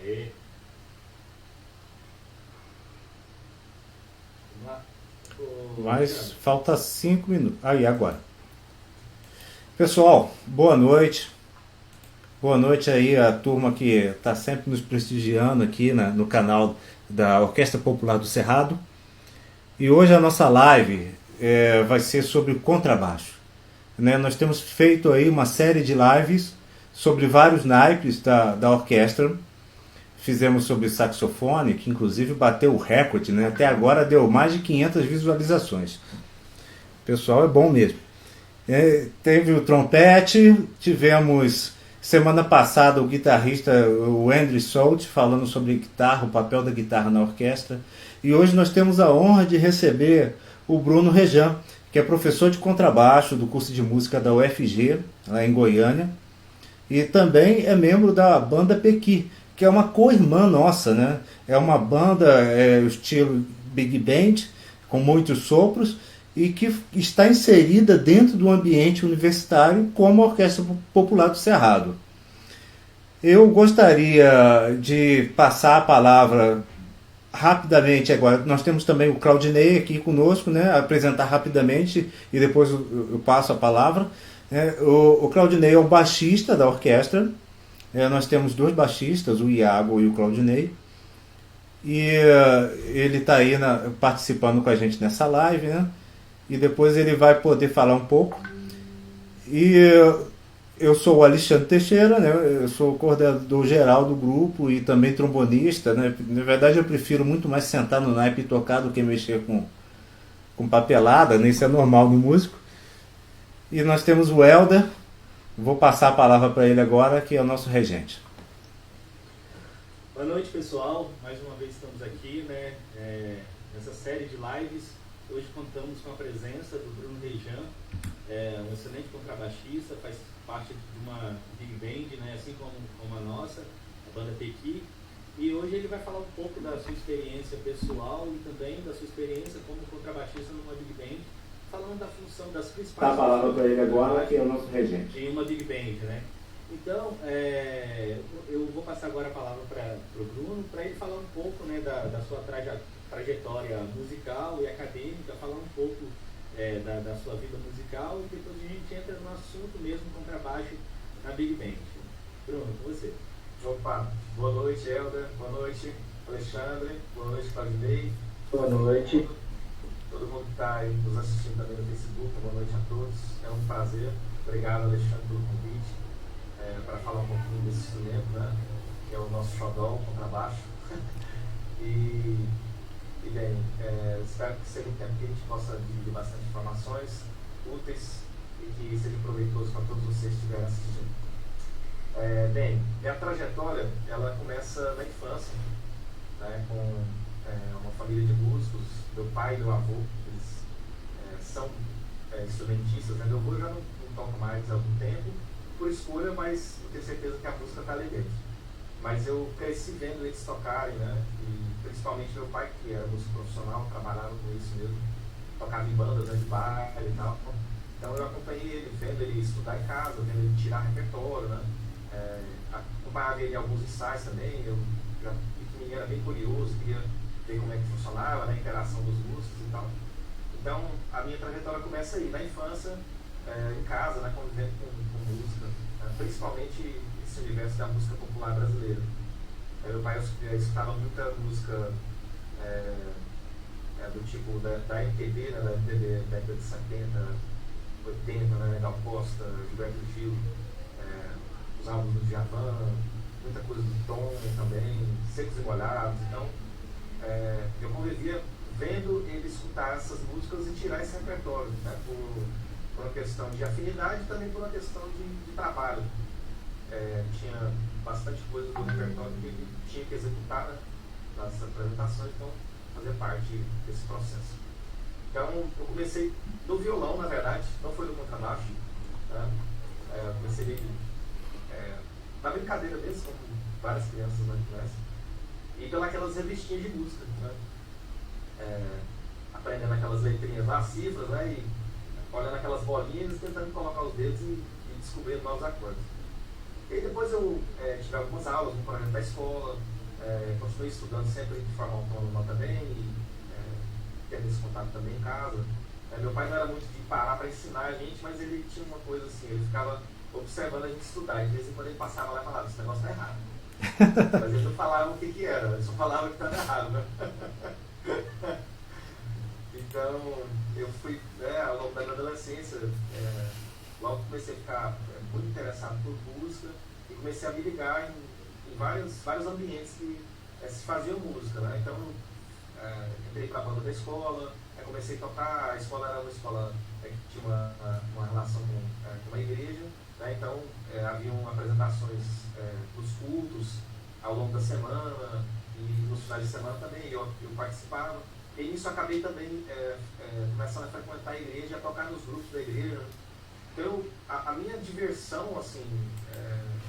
Aê. Vamos lá. Mas falta 5 minutos. Aí, agora. Pessoal, boa noite. Boa noite aí a turma que está sempre nos prestigiando aqui no canal da Orquestra Popular do Cerrado. E hoje a nossa live vai ser sobre contrabaixo. Né? Nós temos feito aí uma série de lives sobre vários naipes da orquestra. Fizemos sobre saxofone, que inclusive bateu o recorde, né? Até agora deu mais de 500 visualizações. O pessoal é bom mesmo. Teve o trompete, tivemos semana passada o guitarrista, o Andrew Solt, falando sobre guitarra, o papel da guitarra na orquestra. E hoje nós temos a honra de receber o Bruno Rejan, que é professor de contrabaixo do curso de música da UFG, lá em Goiânia. E também é membro da banda Pequi, que é uma co-irmã nossa, né? É uma banda estilo Big Band, com muitos sopros, e que está inserida dentro do ambiente universitário como a Orquestra Popular do Cerrado. Eu gostaria de passar a palavra rapidamente agora. Nós temos também o Claudinei aqui conosco, né? Apresentar rapidamente e depois eu passo a palavra. O Claudinei é o baixista da orquestra. Nós temos dois baixistas, o Iago e o Claudinei. E ele está aí participando com a gente nessa live, né? E depois ele vai poder falar um pouco. E eu sou o Alexandre Teixeira, né? Eu sou o coordenador geral do grupo e também trombonista, né? Na verdade eu prefiro muito mais sentar no naipe e tocar do que mexer com papelada, né? Isso é normal no músico. E nós temos o Helder. Vou passar a palavra para ele agora, que é o nosso regente. Boa noite, pessoal. Mais uma vez estamos aqui, né, nessa série de lives. Hoje contamos com a presença do Bruno Rejan, um excelente contrabaixista, faz parte de uma big band, né, assim como a nossa, a banda Pequi. E hoje ele vai falar um pouco da sua experiência pessoal e também da sua experiência como contrabaixista numa big band, falando da função das principais... Tá falando para ele agora, que é o nosso regente. Em uma big band, né? Então, eu vou passar agora a palavra para o Bruno, para ele falar um pouco, né, da sua trajetória musical e acadêmica, falar um pouco da sua vida musical e depois a gente entra no assunto mesmo, contrabaixo na big band. Bruno, com você. Opa, boa noite, Helder, boa noite, Alexandre, boa noite, Claudinei. Boa noite. Todo mundo que está aí nos assistindo também no Facebook, boa noite a todos. É um prazer. Obrigado, Alexandre, pelo convite. Para falar um pouquinho desse instrumento, né? Que é o nosso xodó, o contrabaixo. e bem, espero que seja um tempo que a gente possa dividir bastante informações úteis e que seja proveitoso para todos vocês que estiverem assistindo. Bem, minha trajetória, ela começa na infância, né? Com uma família de músicos, meu pai e meu avô, eles são instrumentistas, né? Meu avô já não toca mais há algum tempo, por escolha, mas eu tenho certeza que a música está ali dentro. Mas eu cresci vendo eles tocarem, né? E principalmente meu pai, que era músico profissional, trabalhava com isso mesmo, tocava em bandas, né, de baile e tal. Então eu acompanhei ele, vendo ele estudar em casa, vendo ele tirar repertório, né? Acompanhava ele em alguns ensaios também. Eu já pequenininho era bem curioso, queria ver como é que funcionava, né, a interação dos músicos e tal. Então a minha trajetória começa aí, na infância, em casa, né, convivendo com música, né, principalmente esse universo da música popular brasileira. Meu pai escutava muita música do tipo da MPB, né, da MPB da década de 70, 80, né, Gal Costa, Gilberto Gil, os álbuns do Djavan, muita coisa do Tom também, Secos e Molhados. Então eu convivia vendo ele escutar essas músicas e tirar esse repertório, né, por uma questão de afinidade e também por uma questão de trabalho. Tinha bastante coisa do repertório que ele tinha que executar, né, nas apresentações, então fazia parte desse processo. Então eu comecei do violão, na verdade, não foi do contrabaixo, né? Comecei na brincadeira mesmo, como várias crianças na classe, e pelas revistinhas de música, né? Aprendendo aquelas letrinhas lá, cifras, né? E olhando aquelas bolinhas, tentando colocar os dedos e descobrindo novos acordes. E depois depois eu tive algumas aulas no projeto da escola, continuei estudando sempre de forma autônoma também, e tendo esse contato também em casa. Meu pai não era muito de parar para ensinar a gente, mas ele tinha uma coisa assim, ele ficava observando a gente estudar, e de vez em quando ele passava lá e falava, esse negócio está errado. Mas ele não falava o que era, ele só falava que estava errado, né? Então, eu fui, ao longo da minha adolescência, logo comecei a ficar muito interessado por música e comecei a me ligar em vários ambientes que se faziam música, né? Então, entrei para a banda da escola, comecei a tocar, a escola era uma escola que tinha uma relação com uma igreja, né? Então, haviam apresentações dos cultos ao longo da semana e nos finais de semana também eu participava. E nisso acabei também começando a frequentar a igreja, a tocar nos grupos da igreja. Então, a minha diversão, assim,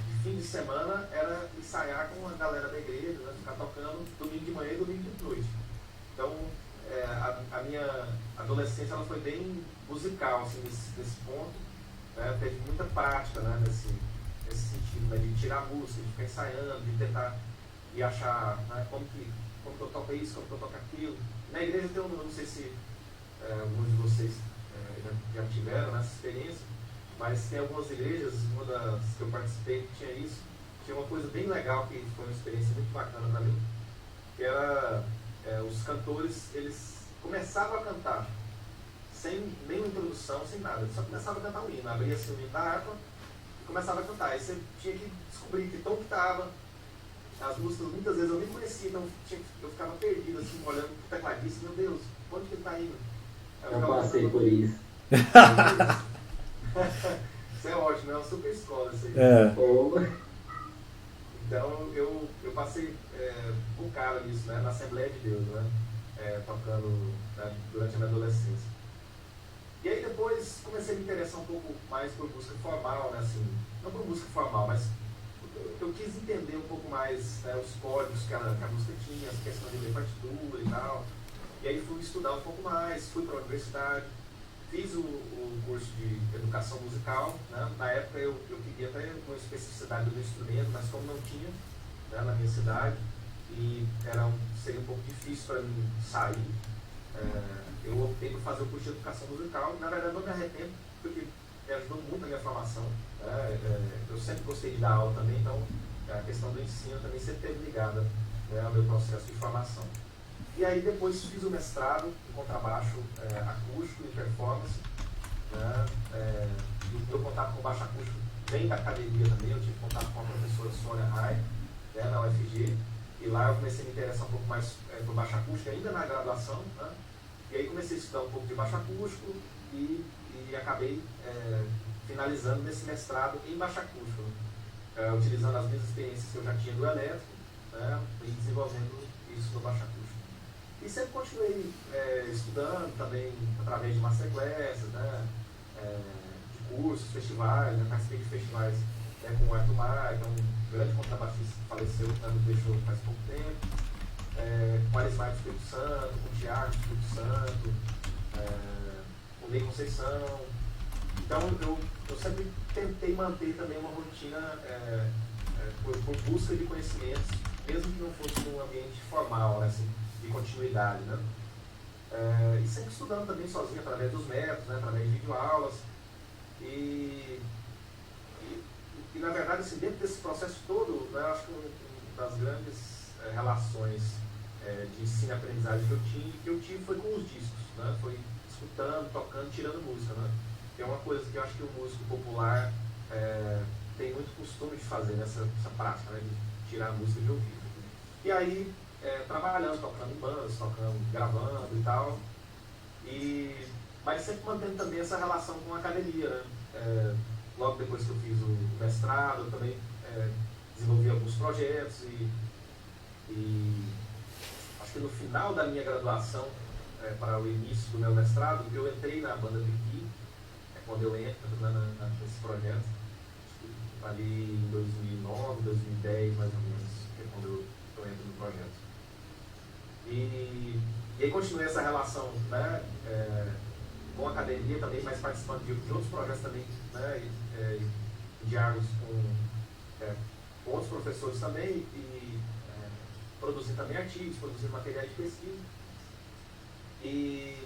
de fim de semana era ensaiar com a galera da igreja, né? Ficar tocando domingo de manhã e domingo de noite. Então, a minha adolescência ela foi bem musical, assim, nesse ponto. Né? Teve muita prática, né? nesse sentido, né? De tirar a música, de ficar ensaiando, de tentar e achar, né? como que eu toco isso, como que eu toco aquilo. Na igreja tem não sei se alguns de vocês já tiveram essa experiência, mas tem algumas igrejas, uma das que eu participei que tinha isso, tinha uma coisa bem legal, que foi uma experiência muito bacana para mim, que era os cantores, eles começavam a cantar sem nenhuma introdução, sem nada, só começava a cantar o hino, abria-se o hino da harpa e começava a cantar. Aí você tinha que descobrir que tom que estava. As músicas muitas vezes eu nem conhecia, então eu ficava perdido, assim, olhando pro tecladista, meu Deus, onde que ele está indo? Eu passei por isso. Isso é ótimo, é uma super escola isso aí. Então eu passei um cara nisso, né, na Assembleia de Deus, né, tocando, né, durante a minha adolescência. E aí depois comecei a me interessar um pouco mais por música formal, né, assim, não por música formal, mas eu quis entender um pouco mais, né, os códigos que a música tinha, as questões de ler partitura e tal. E aí fui estudar um pouco mais, fui para a universidade, fiz o curso de educação musical, né? Na época eu queria até uma especificidade do instrumento, mas como não tinha, né, na minha cidade, e seria um pouco difícil para mim sair, eu optei por fazer o curso de educação musical. Na verdade não me arrependo, porque ajudou muito a minha formação. Eu sempre gostei de dar aula também, então a questão do ensino também sempre esteve ligada, né, ao meu processo de formação. E aí depois fiz o mestrado em contrabaixo acústico e performance, né? E o meu contato com o baixo acústico vem da academia também. Eu tive contato com a professora Sônia Rai, né, na UFG, e lá eu comecei a me interessar um pouco mais por baixo acústico, ainda na graduação, né? E aí comecei a estudar um pouco de baixo acústico e acabei finalizando nesse mestrado em baixo acústico, utilizando as minhas experiências que eu já tinha do elétrico, né, e desenvolvendo isso no baixo acústico. E sempre continuei estudando também através de masterclasses, né, de cursos, festivais, né, participei de festivais com o Arthur Maia, que é um grande contrabaixista que faleceu, né, nos deixou faz pouco tempo, com o Arismar do Espírito Santo, com o Tiago do Espírito Santo, com o Ney Conceição. Então eu sempre tentei manter também uma rotina por busca de conhecimentos, mesmo que não fosse num ambiente formal, né, assim, de continuidade, né? E sempre estudando também sozinho através dos métodos, né, através de videoaulas. E na verdade, assim, dentro desse processo todo, né, eu acho que uma das grandes relações de ensino e aprendizagem que eu tive foi com os discos, né? Foi escutando, tocando, tirando música, né? Que é uma coisa que eu acho que o músico popular tem muito costume de fazer nessa prática, né, de tirar a música de ouvido. E aí, trabalhando, tocando em bandas, gravando e tal, mas sempre mantendo também essa relação com a academia, né? Logo depois que eu fiz o mestrado, eu também desenvolvi alguns projetos e acho que no final da minha graduação, para o início do meu mestrado, eu entrei na banda Vicky, quando eu entro nesse projeto, ali em 2009, 2010 mais ou menos, que é quando eu entro no projeto. E aí continuei essa relação, né, com a academia também, mas participando de outros projetos também, né, diálogos professores também e produzindo também artigos, produzindo materiais de pesquisa. E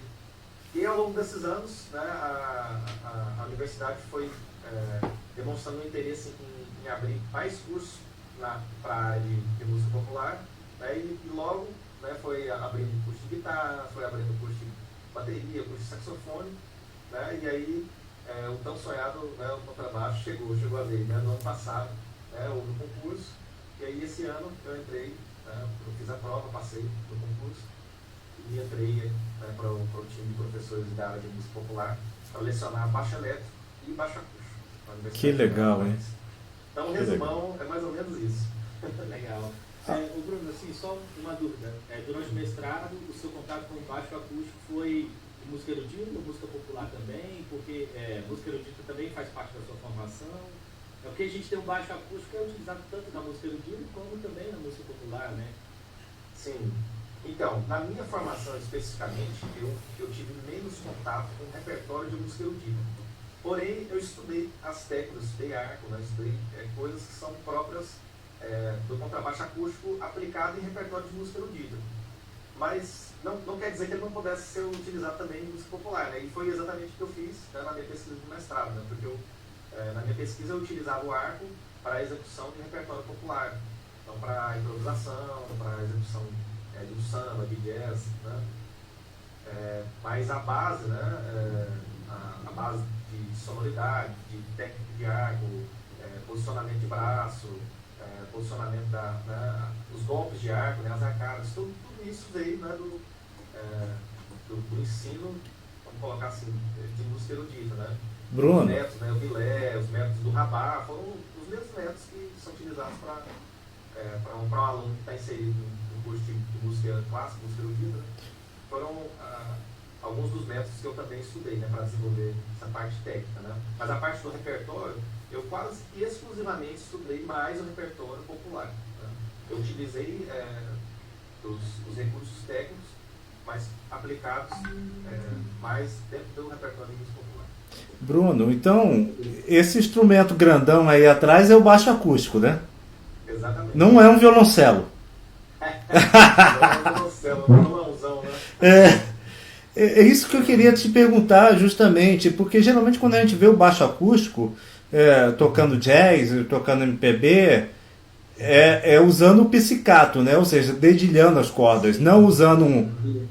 ao longo desses anos, né, a universidade foi demonstrando um interesse em abrir mais cursos para a área de música popular, né, e logo, né, foi abrindo curso de guitarra, foi abrindo curso de bateria, curso de saxofone, né, e aí o tão sonhado, né, o contrabaixo chegou a vez, né, no ano passado, né, houve um concurso, e aí esse ano eu entrei, né, eu fiz a prova, passei no concurso, e entrei, né, para o time de professores da área de música popular para lecionar baixo elétrico e baixo acústico. Que legal, hein? Então, o resumão é mais ou menos isso. Legal. O Bruno, assim, só uma dúvida. Durante o mestrado, o seu contato com o baixo acústico foi música erudita, música popular também? Porque música erudita também faz parte da sua formação. É porque a gente tem um baixo acústico que é utilizado tanto na música erudita como também na música popular, né? Sim. Então, na minha formação especificamente, eu tive menos contato com o repertório de música erudita. Porém, eu estudei as técnicas, estudei arco, né? Estudei coisas que são próprias do contrabaixo acústico aplicado em repertório de música erudita. Mas não quer dizer que ele não pudesse ser utilizado também em música popular, né? E foi exatamente o que eu fiz, né, na minha pesquisa do mestrado, né? Porque na minha pesquisa eu utilizava o arco para a execução de repertório popular. Então, para a improvisação, para a execução de um samba, de jazz, né? Mas a base, né? A base de sonoridade, de técnica de arco, posicionamento de braço, posicionamento os golpes de arco, né? As arcadas, tudo isso veio, né, do ensino, vamos colocar assim, de música erudita, né? Bruno. Os métodos, né? O Bilé, os métodos do Rabá, foram os mesmos métodos que são utilizados para um aluno que está inserido no curso de música clássica, música erudita, né? Foram alguns dos métodos que eu também estudei, né, para desenvolver essa parte técnica, né? Mas a parte do repertório, eu quase exclusivamente estudei mais o repertório popular, né? Eu utilizei os recursos técnicos, mas aplicados mais dentro do repertório de música popular. Bruno, então, esse instrumento grandão aí atrás é o baixo acústico, né? Exatamente. Não é um violoncelo. Não é um violoncelo, é um violãozão, né? É isso que eu queria te perguntar justamente, porque geralmente quando a gente vê o baixo acústico tocando jazz, tocando MPB, usando o pizzicato, né? Ou seja, dedilhando as cordas, não usando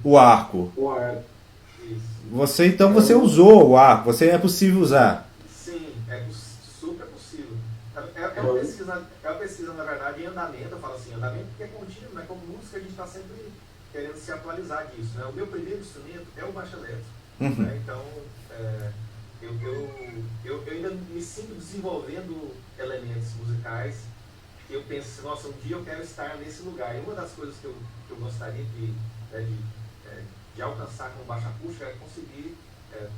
o arco. O arco. Isso. Você usou o arco, é possível usar. Sim, super possível. É uma pesquisa, na verdade, em andamento. Eu falo assim, andamento porque é contínuo, né? Como música a gente está sempre querendo se atualizar disso, né? O meu primeiro instrumento é o baixo elétrico, né? Então, eu ainda me sinto desenvolvendo elementos musicais que eu penso assim, nossa, um dia eu quero estar nesse lugar. E uma das coisas que eu gostaria de alcançar com o baixo acústico é conseguir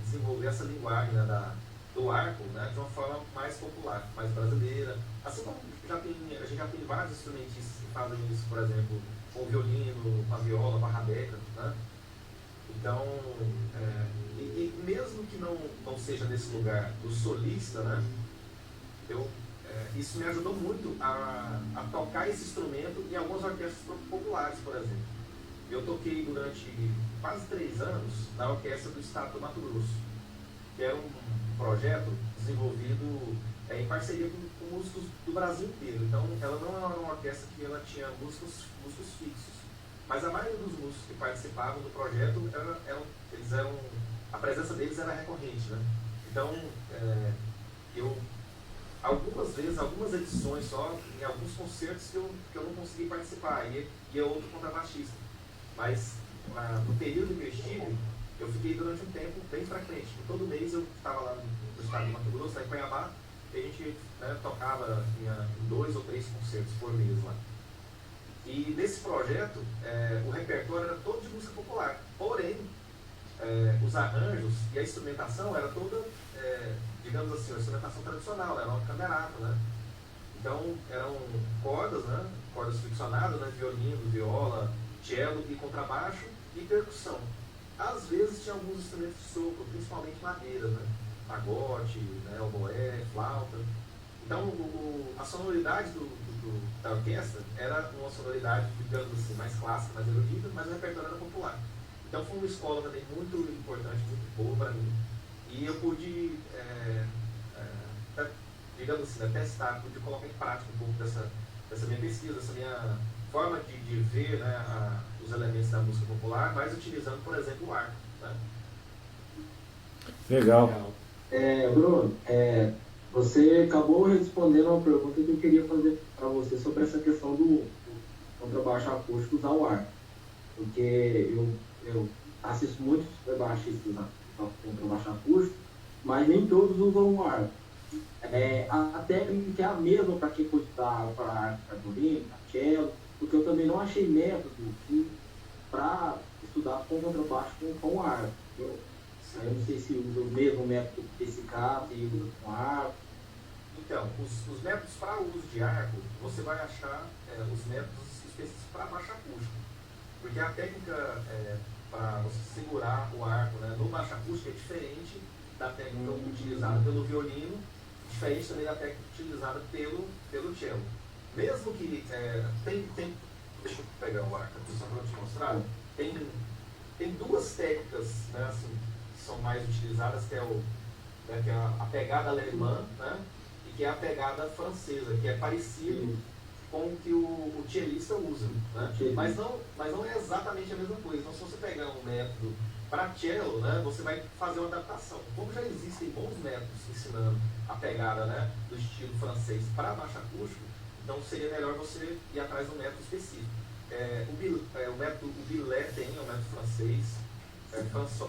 desenvolver essa linguagem, né, do arco, né, de uma forma mais popular, mais brasileira. Assim como a gente já tem vários instrumentistas que fazem isso, por exemplo, com o violino, com a viola, com a rabeca, né? Então, e mesmo que não seja nesse lugar do solista, né, isso me ajudou muito a tocar esse instrumento em algumas orquestras populares, por exemplo. Eu toquei durante quase 3 anos na orquestra do estado do Mato Grosso, que era um projeto desenvolvido em parceria com músicos do Brasil inteiro. Então, ela não era uma orquestra que ela tinha músicos fixos, mas a maioria dos músicos que participavam do projeto, a presença deles era recorrente, né? Então, algumas edições só, em alguns concertos que eu não consegui participar, e é outro contrabaixista. Mas no período que eu estive, eu fiquei durante um tempo bem frequente. Todo mês eu estava lá no estado de Mato Grosso, lá em Cuiabá, e a gente, né, tocava em 2 ou 3 concertos por mês lá. E nesse projeto, o repertório era todo de música popular. Porém, os arranjos e a instrumentação era toda, digamos assim, uma instrumentação tradicional, era uma camerata, né? Então, eram cordas, né? Cordas friccionadas, né? Violino, viola, cello e contrabaixo e percussão. Às vezes tinha alguns instrumentos de sopro, principalmente madeira, né? Fagote, né? Oboé, flauta. Então, a sonoridade do da orquestra era uma sonoridade, digamos assim, mais clássica, mais erudita, mas o repertório era popular. Então foi uma escola também muito importante, muito boa para mim. E eu pude, digamos assim, testar, pude colocar em prática um pouco dessa minha pesquisa, dessa minha forma de ver, né, os elementos da música popular, mas utilizando, por exemplo, o arco. Né? Legal. Bruno, você acabou respondendo uma pergunta que eu queria fazer para você sobre essa questão do contrabaixo acústico usar o arco. Porque eu assisto muitos baixistas com contrabaixo acústico, mas nem todos usam o arco. A técnica é a mesma para quem for estudar para arco carbolino, para cello, porque eu também não achei método para estudar com contrabaixo com arco. Eu não sei se usa o mesmo método desse caso e usa com arco. Então, os métodos para o uso de arco, você vai achar os métodos específicos para baixo acústico. Porque a técnica para você segurar o arco, né, no baixo acústico é diferente da técnica utilizada pelo violino, diferente também da técnica utilizada pelo cello. Mesmo que deixa eu pegar o arco aqui só para te mostrar, tem duas técnicas, né, assim, que são mais utilizadas, que é a pegada alemã, né, e que é a pegada francesa, que é parecido com o que o cellista usa, né? Mas não é exatamente a mesma coisa. Então, se você pegar um método para cello, né, você vai fazer uma adaptação. Como já existem bons métodos ensinando a pegada, né, do estilo francês para baixo acústico, então seria melhor você ir atrás de um método específico. O método Billet tem, é um método francês,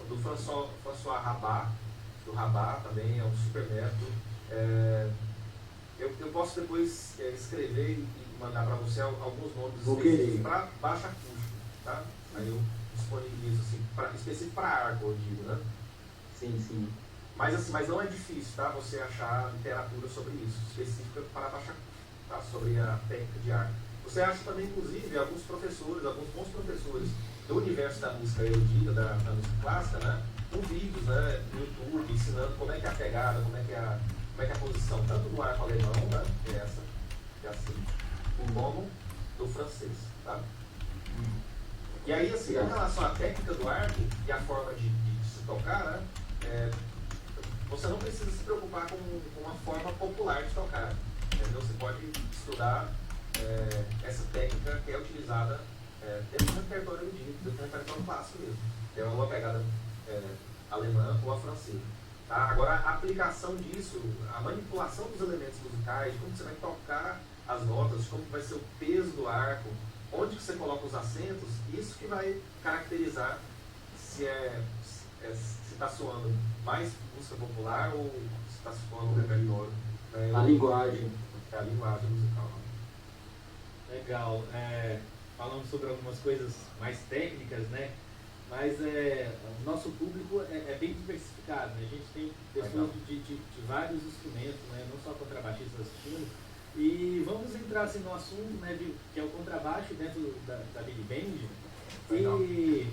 do François Rabat, do Rabat também é um super método. Eu posso depois escrever e mandar para você alguns nomes específicos para baixo acústico, tá? Aí eu disponibilizo assim, específico para arco, eu digo, né? Sim. Mas não é difícil, tá? Você achar literatura sobre isso, específica para baixo acústico, tá? Sobre a técnica de arco. Você acha também, inclusive, alguns bons professores do universo da música erudita, da música clássica, né? Com vídeos, né, no YouTube, ensinando como é que é a pegada, como é que é a posição, tanto do arco alemão, né, que é essa, que é assim, como do francês, tá? E aí, assim, em relação à técnica do arco e a forma de se tocar, né, você não precisa se preocupar com uma forma popular de tocar, entendeu? Você pode estudar essa técnica que é utilizada dentro do repertório erudito, dentro do repertório clássico mesmo. É uma pegada alemã ou a francesa. Tá? Agora, a aplicação disso, a manipulação dos elementos musicais, como você vai tocar as notas, como vai ser o peso do arco, onde que você coloca os acentos, isso que vai caracterizar se está soando mais música popular ou se está soando repertório. A linguagem. A linguagem musical. Legal. Falando sobre algumas coisas mais técnicas, né? Mas o nosso público é bem diversificado, né? A gente tem pessoas de vários instrumentos, né? Não só contrabaixistas assistindo. E vamos entrar assim, no assunto, né, que é o contrabaixo dentro da Big Band. E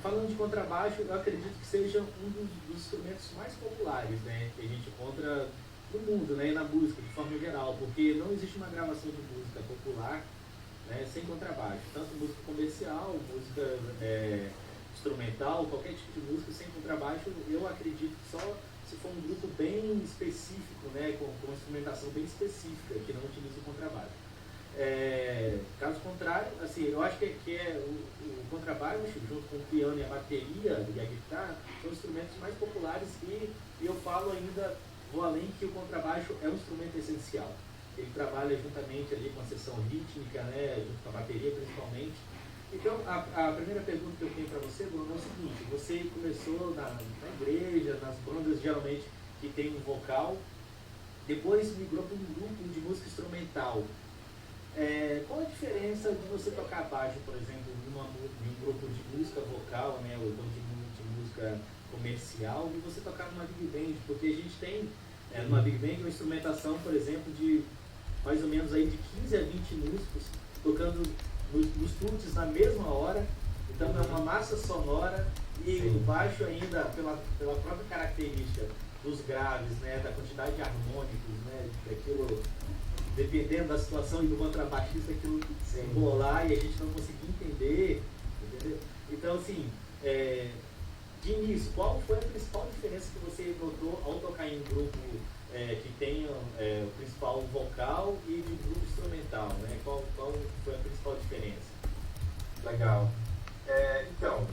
falando de contrabaixo, eu acredito que seja um dos instrumentos mais populares, né, que a gente encontra no mundo, né, e na música de forma geral, porque não existe uma gravação de música popular, né, sem contrabaixo. Tanto música comercial, música instrumental, qualquer tipo de música sem contrabaixo, eu acredito que só se for um grupo bem específico, né, com instrumentação bem específica, que não utiliza o contrabaixo. Caso contrário, assim, eu acho que o contrabaixo, junto com o piano e a bateria e a guitarra, são instrumentos mais populares e eu falo ainda, vou além que o contrabaixo é um instrumento essencial. Ele trabalha juntamente ali com a seção rítmica, né, junto com a bateria principalmente. Então, a primeira pergunta que eu tenho para você, Bruno, é o seguinte: você começou na igreja, nas bandas geralmente que tem um vocal, depois migrou para um grupo de música instrumental. Qual a diferença de você tocar baixo, por exemplo, em um grupo de música vocal, né, ou então de música comercial, e você tocar numa Big Band? Porque a gente tem numa Big Band uma instrumentação, por exemplo, de mais ou menos aí de 15 a 20 músicos tocando nos tuts na mesma hora, então é uma massa sonora e o baixo ainda, pela própria característica dos graves, né, da quantidade de harmônicos, né, daquilo dependendo da situação e do contrabaixista, aquilo se embolar e a gente não conseguir entender, entendeu? Então, assim, de início, qual foi a principal diferença que você notou ao tocar em um grupo que tem o principal vocal e de grupo instrumental, né? Qual foi a principal diferença? Legal. Então,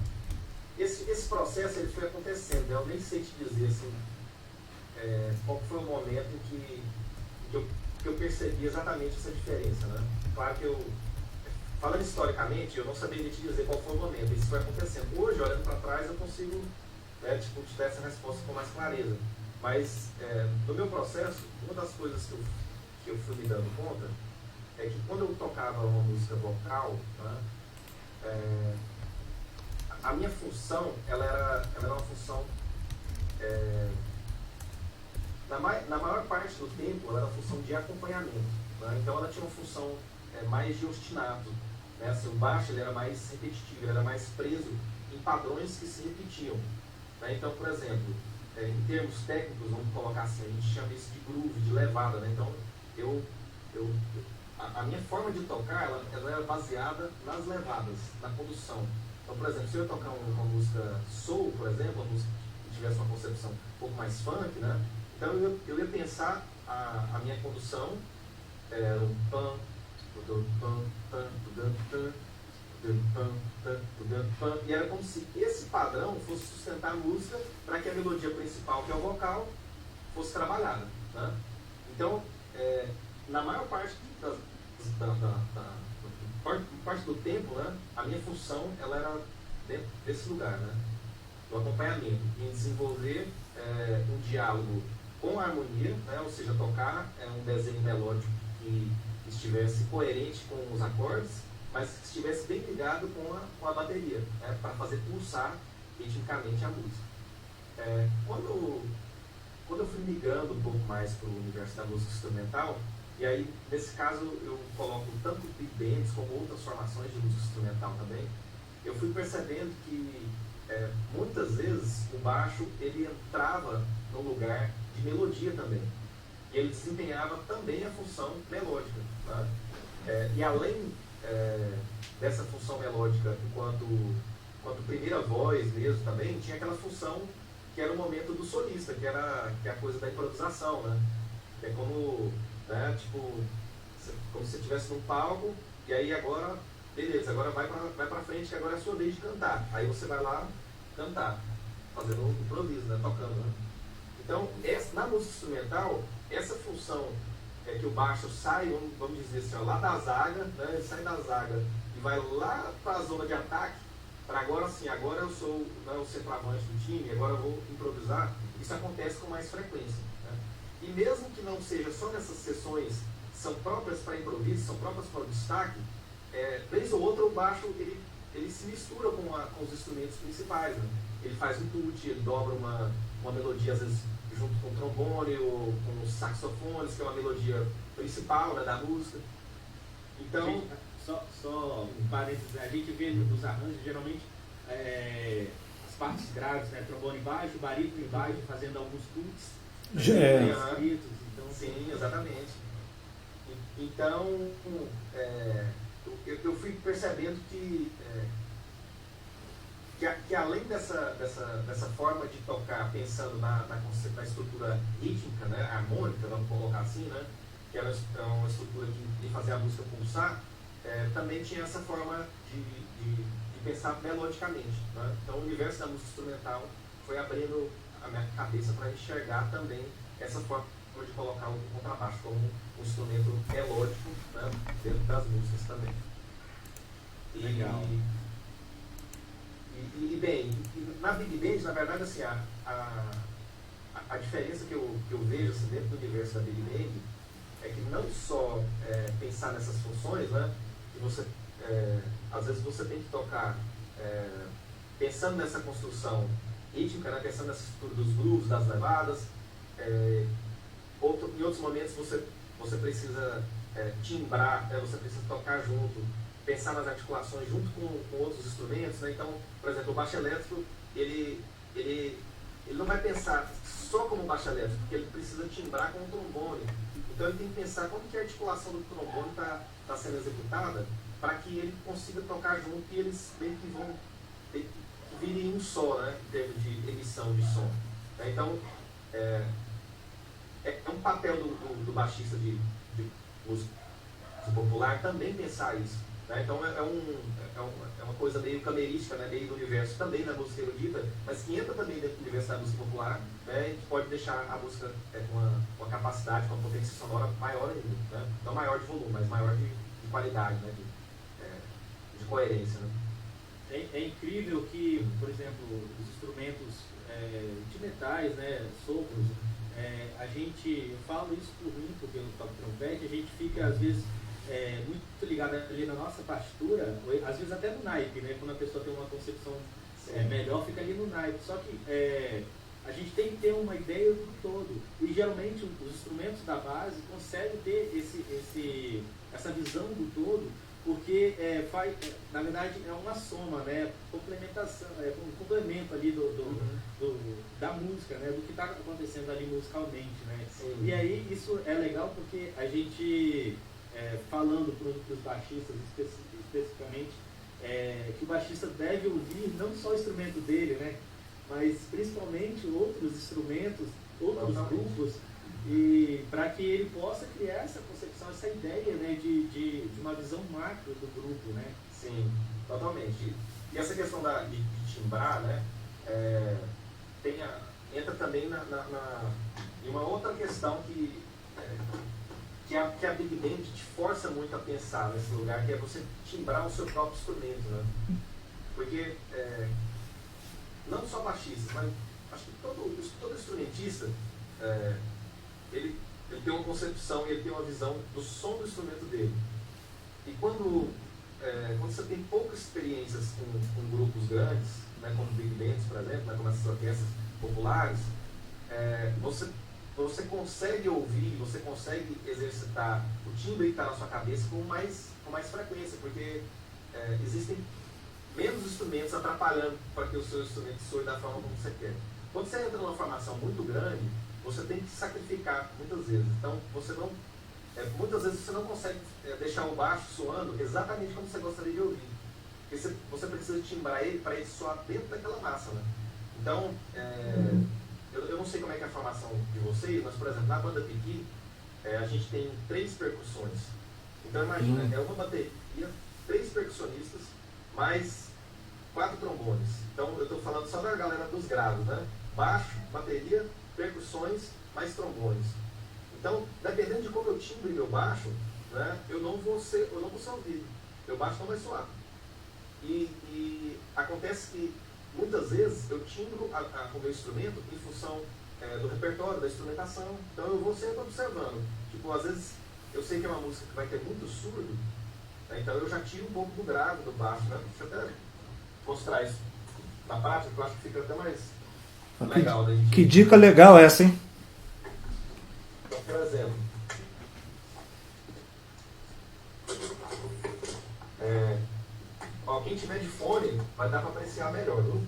esse processo ele foi acontecendo, né? Eu nem sei te dizer assim, qual foi o momento em que eu percebi exatamente essa diferença, né? Claro que falando historicamente, eu não saberia te dizer qual foi o momento, isso foi acontecendo. Hoje, olhando para trás, eu consigo te dar essa resposta com mais clareza. Mas, no meu processo, uma das coisas que eu fui me dando conta é que quando eu tocava uma música vocal, né, a minha função, ela era uma função, na maior parte do tempo, ela era uma função de acompanhamento, né? Então ela tinha uma função mais de ostinato, né? Assim, o baixo ele era mais repetitivo, ele era mais preso em padrões que se repetiam, né? Então, por exemplo, em termos técnicos, vamos colocar assim, a gente chama isso de groove, de levada, né? Então, a minha forma de tocar, ela era baseada nas levadas, na condução. Então, por exemplo, se eu tocar uma música soul, por exemplo, uma música que tivesse uma concepção um pouco mais funk, né? Então eu ia pensar a minha condução, era um pam, e era como se esse padrão fosse sustentar a música para que a melodia principal, que é o vocal, fosse trabalhada, né? Então, na maior parte parte do tempo, né, a minha função ela era dentro desse lugar, né, do acompanhamento, em desenvolver um diálogo com a harmonia, né, ou seja, tocar um desenho melódico que estivesse coerente com os acordes, mas que estivesse bem ligado com a bateria, né, para fazer pulsar ritmicamente a música. Quando eu fui migrando um pouco mais para o universo da música instrumental, e aí, nesse caso, eu coloco tanto big bands como outras formações de música instrumental também, eu fui percebendo que muitas vezes o baixo ele entrava no lugar de melodia também. E ele desempenhava também a função melódica, né? E além dessa função melódica enquanto primeira voz mesmo também, tinha aquela função que era o momento do solista, que é a coisa da improvisação, né? É como, né, tipo, como se você estivesse num palco, e aí agora, beleza, agora vai pra frente, que agora é a sua vez de cantar. Aí você vai lá cantar, fazendo um improviso, né, tocando, né? Então, na música instrumental, essa função que o baixo sai, vamos dizer assim, ó, lá da zaga, né, ele sai da zaga e vai lá para a zona de ataque, para agora sim, agora eu sou, né, o centroavante do time, agora eu vou improvisar. Isso acontece com mais frequência, né? E mesmo que não seja só nessas sessões que são próprias para improviso, são próprias para o destaque, vez ou outra o baixo ele se mistura com os instrumentos principais, né? Ele faz um tute, ele dobra uma melodia, às vezes junto com o trombone ou com os saxofones, que é uma melodia principal, né, da música. Então, só um parênteses, a gente vê nos arranjos geralmente as partes graves, né, trombone baixo, barítono baixo, fazendo alguns tutes escritos. Então, sim, exatamente. Então, eu fui percebendo que além dessa forma de tocar pensando na estrutura rítmica, né, harmônica, vamos colocar assim, né, que era uma estrutura de fazer a música pulsar, também tinha essa forma de pensar melodicamente, né? Então o universo da música instrumental foi abrindo a minha cabeça para enxergar também essa forma de colocar o contrabaixo como um instrumento melódico, né, dentro das músicas também. Legal. E bem, na Big Band, na verdade, assim, a diferença que eu vejo assim, dentro do universo da Big Band é que não só pensar nessas funções, né, que você, às vezes você tem que tocar pensando nessa construção rítmica, né, pensando nessa estrutura dos grooves, das levadas. Em outros momentos você precisa timbrar, você precisa tocar junto, pensar nas articulações junto com outros instrumentos, né? Então, por exemplo, o baixo elétrico, ele não vai pensar só como baixo elétrico, porque ele precisa timbrar com o trombone. Então ele tem que pensar como que a articulação do trombone está sendo executada para que ele consiga tocar junto e eles meio que vão que virem um só, né, em termos de emissão de som. Então, é um papel do baixista de música popular também pensar isso. Né? Então é uma coisa meio camerística, né? Meio do universo também da música erudita, mas que entra também dentro do universo da música popular, né? E que pode deixar a música com uma capacidade, com uma potência sonora maior ainda. Né? Não maior de volume, mas maior de qualidade, né? De coerência. Né? É incrível que, por exemplo, os instrumentos de metais, né, sopros, eu falo isso por mim, porque eu toco trompete, a gente fica às vezes muito ligado ali na nossa partitura, ou, às vezes até no naipe, né, quando a pessoa tem uma concepção melhor, fica ali no naipe, só que a gente tem que ter uma ideia do todo, e geralmente os instrumentos da base conseguem ter essa visão do todo, porque na verdade é uma soma, né, complementação, um complemento ali da música, né, do que está acontecendo ali musicalmente, né. E aí isso é legal porque a gente, falando para os baixistas especificamente, que o baixista deve ouvir não só o instrumento dele, né, mas principalmente outros instrumentos, outros grupos, e para que ele possa criar essa concepção, essa ideia, né, de uma visão macro do grupo, né? Sim, totalmente. E essa questão de timbrar, né, entra também em uma outra questão que a Big Band te força muito a pensar nesse lugar, que é você timbrar o seu próprio instrumento, né? Porque não só baixistas, mas acho que todo instrumentista ele tem uma concepção e ele tem uma visão do som do instrumento dele. E quando você tem poucas experiências com grupos grandes, né, como Big Bands, por exemplo, né, como essas orquestras populares, você consegue ouvir, você consegue exercitar o timbre que está na sua cabeça com mais frequência, porque existem menos instrumentos atrapalhando para que o seu instrumento soe da forma como você quer. Quando você entra numa formação muito grande, você tem que sacrificar muitas vezes. Então, muitas vezes você não consegue deixar o baixo soando exatamente como você gostaria de ouvir. Porque você precisa timbrar ele para ele soar dentro daquela massa, né? Então, eu não sei como é que é a formação de vocês, mas, por exemplo, na banda Piqui, a gente tem 3 percussões. Então, imagina, é uma bateria, 3 percussionistas, mais 4 trombones. Então, eu estou falando só da galera dos graves, né? Baixo, bateria, percussões, mais trombones. Então, dependendo de como eu timbre meu baixo, né, eu não vou ser ouvido. Meu baixo não vai soar. E acontece que, muitas vezes, eu timbro o meu instrumento em função do repertório, da instrumentação. Então, eu vou sempre observando. Tipo, às vezes, eu sei que é uma música que vai ter muito surdo, né, então eu já tiro um pouco do grave do baixo, né? Deixa eu até mostrar isso na prática, que eu acho que fica até mais legal. Que dica legal essa, hein? Então, por exemplo, quem tiver de fone vai dar para apreciar melhor, viu?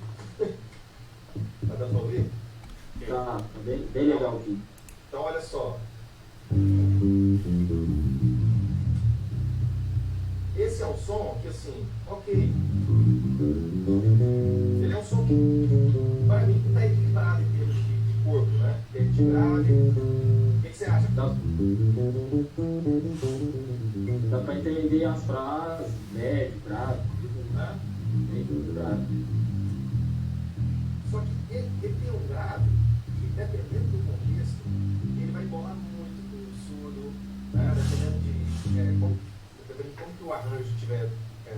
Tá dando para ouvir? Tá bem legal aqui. Então, olha só. Esse é um som que, assim, ok. Ele é um som que, para mim, está equilibrado em termos de corpo, né? Em termos de grave. O que você acha? Dá para entender as frases, médio, grave, Né? bem tudo grave. Só que ele tem um grave que, dependendo do contexto, ele vai bolar muito com o surdo, né? Dependendo de como que o arranjo estiver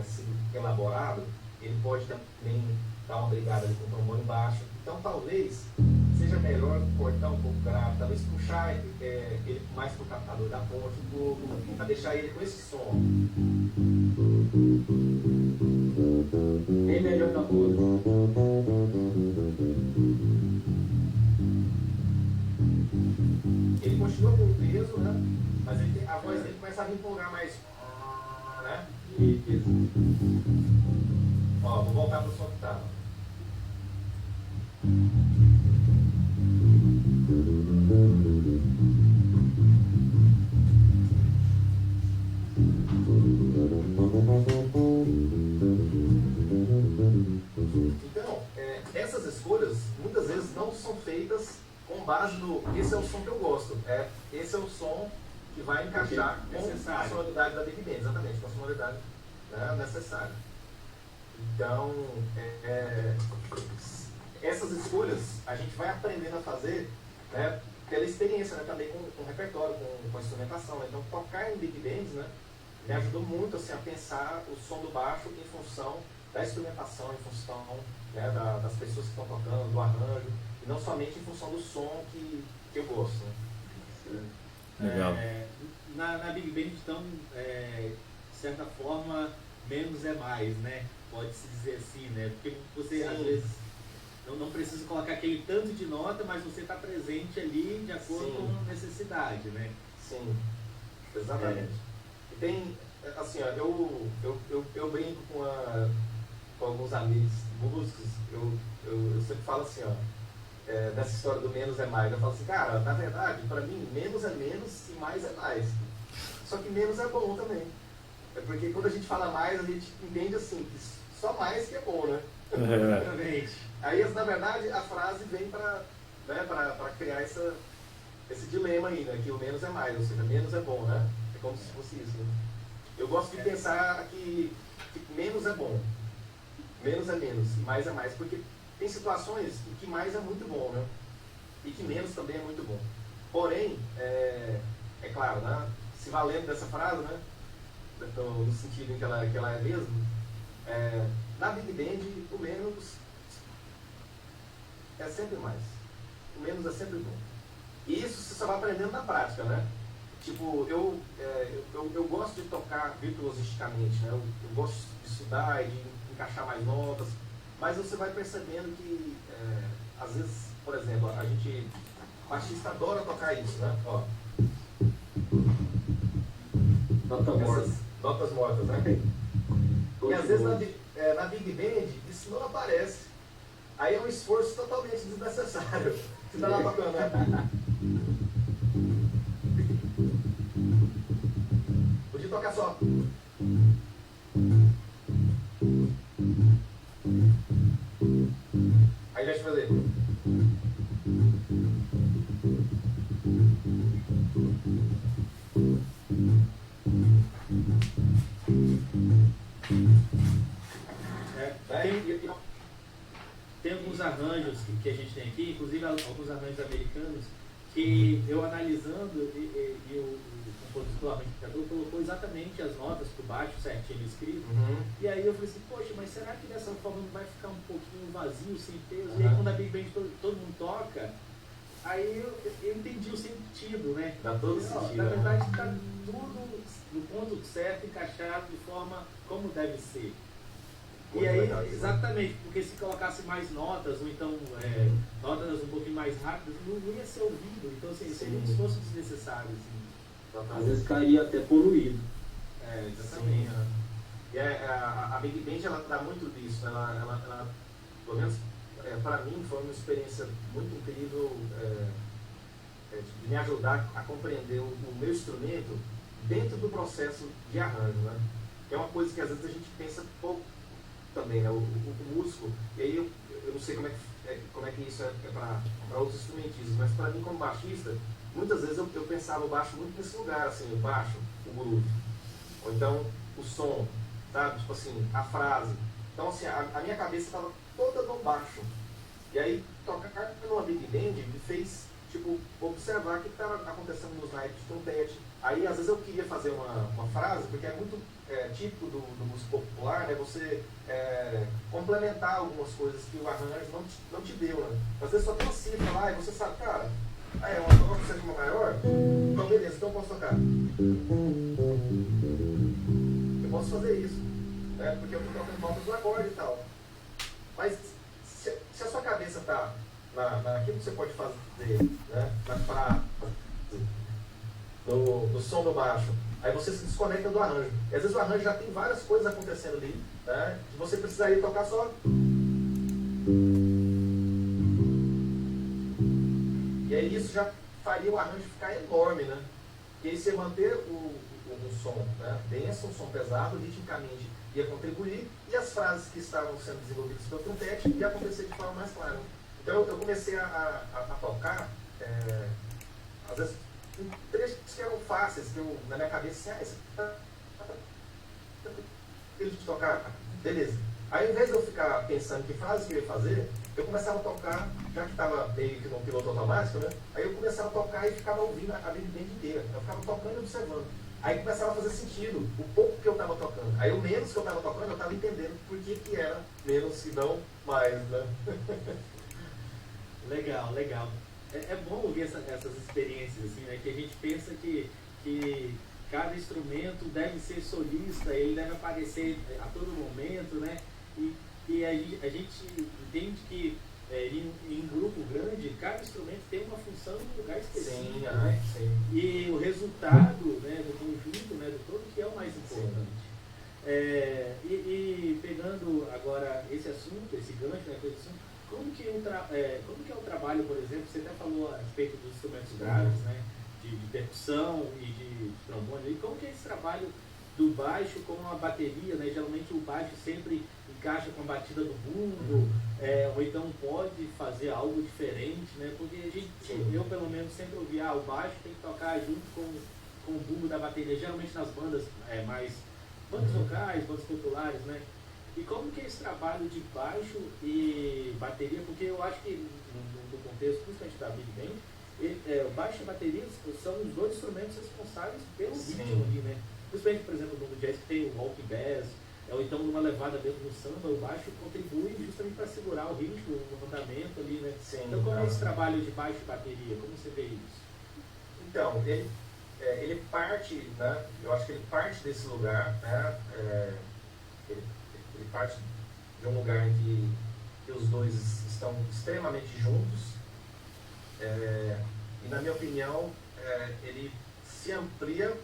sido elaborado, ele pode também dar uma brigada ali com o trombone baixo. Então, talvez seja melhor cortar um pouco o grave, talvez puxar ele mais para o captador da ponte um pouco, para deixar ele com esse som. Bem melhor na voz. Ele continua com o peso, né? Mas a voz dele começa a vir empolgar mais. Né? Isso. Ó, vou voltar para o som que estava. Então, essas escolhas muitas vezes não são feitas com base no esse é o som que eu gosto, esse é o som que vai encaixar com a sonoridade da Big Band, exatamente, com a sonoridade, né, necessária. Então, essas escolhas a gente vai aprendendo a fazer, né, pela experiência, né, também com repertório, com instrumentação. Né? Então, tocar em Big Bands, né, me ajudou muito assim, a pensar o som do baixo em função da instrumentação, em função, né, das pessoas que estão tocando, do arranjo, e não somente em função do som que eu gosto. Né? Legal. Na Big Band, então, de certa forma, menos é mais, né? Pode-se dizer assim, né? Porque você, às vezes, não precisa colocar aquele tanto de nota, mas você está presente ali de acordo com a necessidade, né? Sim, exatamente. E tem, assim, ó, eu brinco com alguns amigos músicos, eu sempre falo assim, ó, dessa história do menos é mais. Eu falo assim, cara, na verdade, para mim, menos é menos e mais é mais. Só que menos é bom também. É porque quando a gente fala mais, a gente entende assim, que só mais que é bom, né? Exatamente. Aí, na verdade, a frase vem para, né, criar esse dilema aí, né? Que o menos é mais, ou seja, menos é bom, né? É como se fosse isso, né? Eu gosto de pensar que menos é bom, menos é menos e mais é mais, porque tem situações em que mais é muito bom, né? E que menos também é muito bom. Porém, é claro, né? Se valendo dessa frase, né? No sentido em que ela é mesmo, na Big Band, o menos é sempre mais. O menos é sempre bom. E isso você só vai aprendendo na prática, né? Tipo, eu gosto de tocar virtuosisticamente, né? Eu gosto de estudar e de encaixar mais notas, mas você vai percebendo que, às vezes, por exemplo, o baixista adora tocar isso, né? Ó. Notas mortas, né? E às vezes na Big Band isso não aparece. Aí é um esforço totalmente desnecessário. Você está lá tocando, né? Podia tocar só. Aí deixa eu fazer. Tem alguns arranjos que a gente tem aqui, inclusive alguns arranjos americanos, que eu analisando e o compositor, o arranjador, colocou exatamente as notas por baixo, certinho escrito. E aí eu falei assim, poxa, mas será que dessa forma não vai ficar um pouquinho vazio, sem peso? E aí quando a Big Band todo mundo toca, aí eu entendi o sentido, né? Dá todo sentido. Na verdade está tudo no ponto certo, encaixado de forma como deve ser. E aí, exatamente, porque se colocasse mais notas, ou então notas um pouquinho mais rápidas, não ia ser ouvido. Então, assim, seria um esforço desnecessário. Assim. Às vezes ficaria até poluído. Exatamente. Sim, e a Big Band, ela dá muito disso. Ela pelo menos, para mim, foi uma experiência muito incrível de me ajudar a compreender o meu instrumento dentro do processo de arranjo, né? Que é uma coisa que às vezes a gente pensa pouco também, né? O músico, e aí eu não sei como é que isso é para outros instrumentistas, mas para mim como baixista, muitas vezes eu pensava o baixo muito nesse lugar, assim, o baixo, o groove, ou então o som, sabe? Tipo assim, a frase. Então assim, a minha cabeça estava toda no baixo. E aí tocar numa Big Band me fez, tipo, observar o que estava acontecendo nos naipes de trompete. Aí às vezes eu queria fazer uma frase, porque é muito típico do músico popular, né? Você complementar algumas coisas que o arranjo não te deu, né? Às vezes só tem uma cifra lá e você sabe, cara, uma sétima maior? Então beleza, então eu posso tocar. Eu posso fazer isso, né? Porque eu estou tocando notas do acorde e tal. Mas se a sua cabeça está naquilo que você pode fazer, né? Na frase, no som do baixo, aí você se desconecta do arranjo. E às vezes o arranjo já tem várias coisas acontecendo ali, né? Que você precisaria tocar só. E aí isso já faria o arranjo ficar enorme, né? E aí você manter o um som, né, denso, um som pesado, ritmicamente ia contribuir, e as frases que estavam sendo desenvolvidas pelo trompete ia acontecer de forma mais clara. Então eu comecei a tocar, às vezes, em trechos que eram fáceis, que eu, na minha cabeça, assim, ele de tocar, beleza. Aí, ao invés de eu ficar pensando que frase que eu ia fazer, eu começava a tocar, já que estava meio que no piloto automático, né? Aí eu começava a tocar e ficava ouvindo a Big Band inteira. Eu ficava tocando e observando. Aí começava a fazer sentido o pouco que eu estava tocando. Aí o menos que eu estava tocando, eu estava entendendo por que era menos e não mais, né? Legal, legal. É bom ouvir essas experiências, assim, né? Que a gente pensa que cada instrumento deve ser solista, ele deve aparecer a todo momento, né? E a gente entende que em grupo grande, cada instrumento tem uma função num lugar específico. Sim, né? sim. E o resultado, né, do conjunto, né, do todo, que é o mais importante. E pegando agora esse assunto, esse gancho, né, esse assunto, como que é o trabalho, por exemplo, você até falou a respeito dos instrumentos graves, né, de percussão e de trombone, e como que é esse trabalho do baixo com a bateria, né? Geralmente o baixo sempre encaixa com a batida do bumbo, ou então pode fazer algo diferente, né? Porque eu pelo menos sempre ouvi, o baixo tem que tocar junto com o bumbo da bateria, geralmente nas bandas mais bandas vocais, bandas populares, né? E como que é esse trabalho de baixo e bateria? Porque eu acho que no contexto, principalmente da Big Band, o baixo e a bateria são os dois instrumentos responsáveis pelo ritmo ali, né? Principalmente, por exemplo, no jazz que tem o walk bass, ou então numa levada dentro do samba, o baixo contribui justamente para segurar o ritmo, o andamento ali, né? Sim, então, como é esse trabalho de baixo e bateria? Como você vê isso? Então, ele parte, né? Eu acho que ele parte desse lugar, né? Ele parte de um lugar em que os dois estão extremamente juntos, e na minha opinião, ele se amplia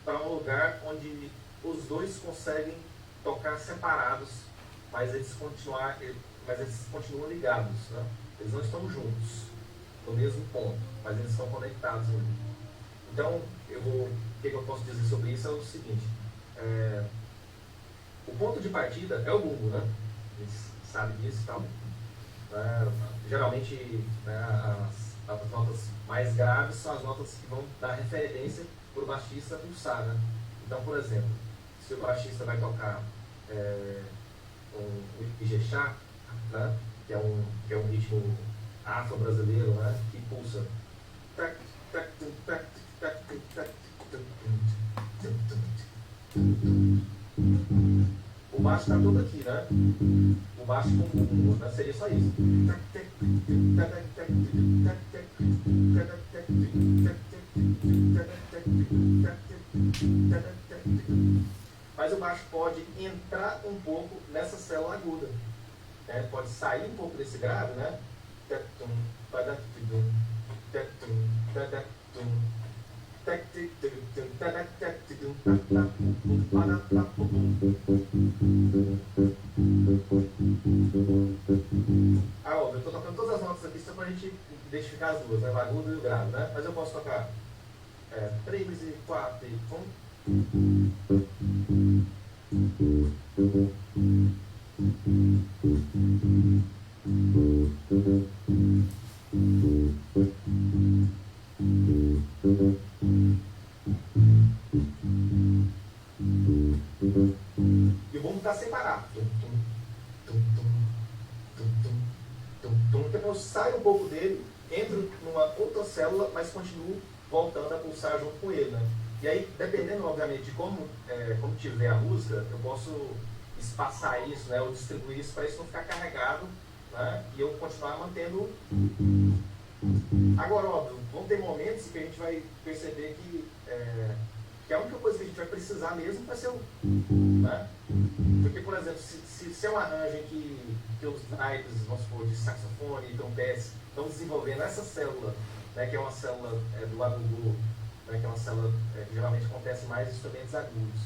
para um lugar onde os dois conseguem tocar separados, mas eles continuam ligados, né? Eles não estão juntos no mesmo ponto, mas eles estão conectados ali. Então, o que eu posso dizer sobre isso é o seguinte: o ponto de partida é o bumbo, né? Eles sabem disso e tal. Geralmente, né, as notas mais graves são as notas que vão dar referência para o baixista pulsar, né? Então, por exemplo, se o baixista vai tocar um Ijexá, né, que é um ritmo afro-brasileiro, né, que pulsa. O baixo está todo aqui, né? O baixo com o bumbo, né? Seria só isso. Mas o baixo pode entrar um pouco nessa célula aguda, né? Pode sair um pouco desse grave, né? Óbvio, eu estou tocando todas as notas aqui só para a gente identificar as duas, né? O agudo e o grave, né? Mas eu posso tocar 3 e 4 e 1. E o bumbo está sem parar. Então eu saio um pouco dele, entro numa outra célula, mas continuo voltando a pulsar junto com ele, né? E aí, dependendo, obviamente, de como tiver a música, eu posso espaçar isso, né? Ou distribuir isso para isso não ficar carregado, né? E eu continuar mantendo. Agora, óbvio, vão ter momentos que a gente vai perceber que a única coisa que a gente vai precisar mesmo vai ser o... Né? Porque, por exemplo, se é um arranjo em que os naipes, vamos supor, de saxofone e trompetes estão desenvolvendo essa célula, né, que é uma célula do agudo, né, que é uma célula que geralmente acontece mais em instrumentos agudos.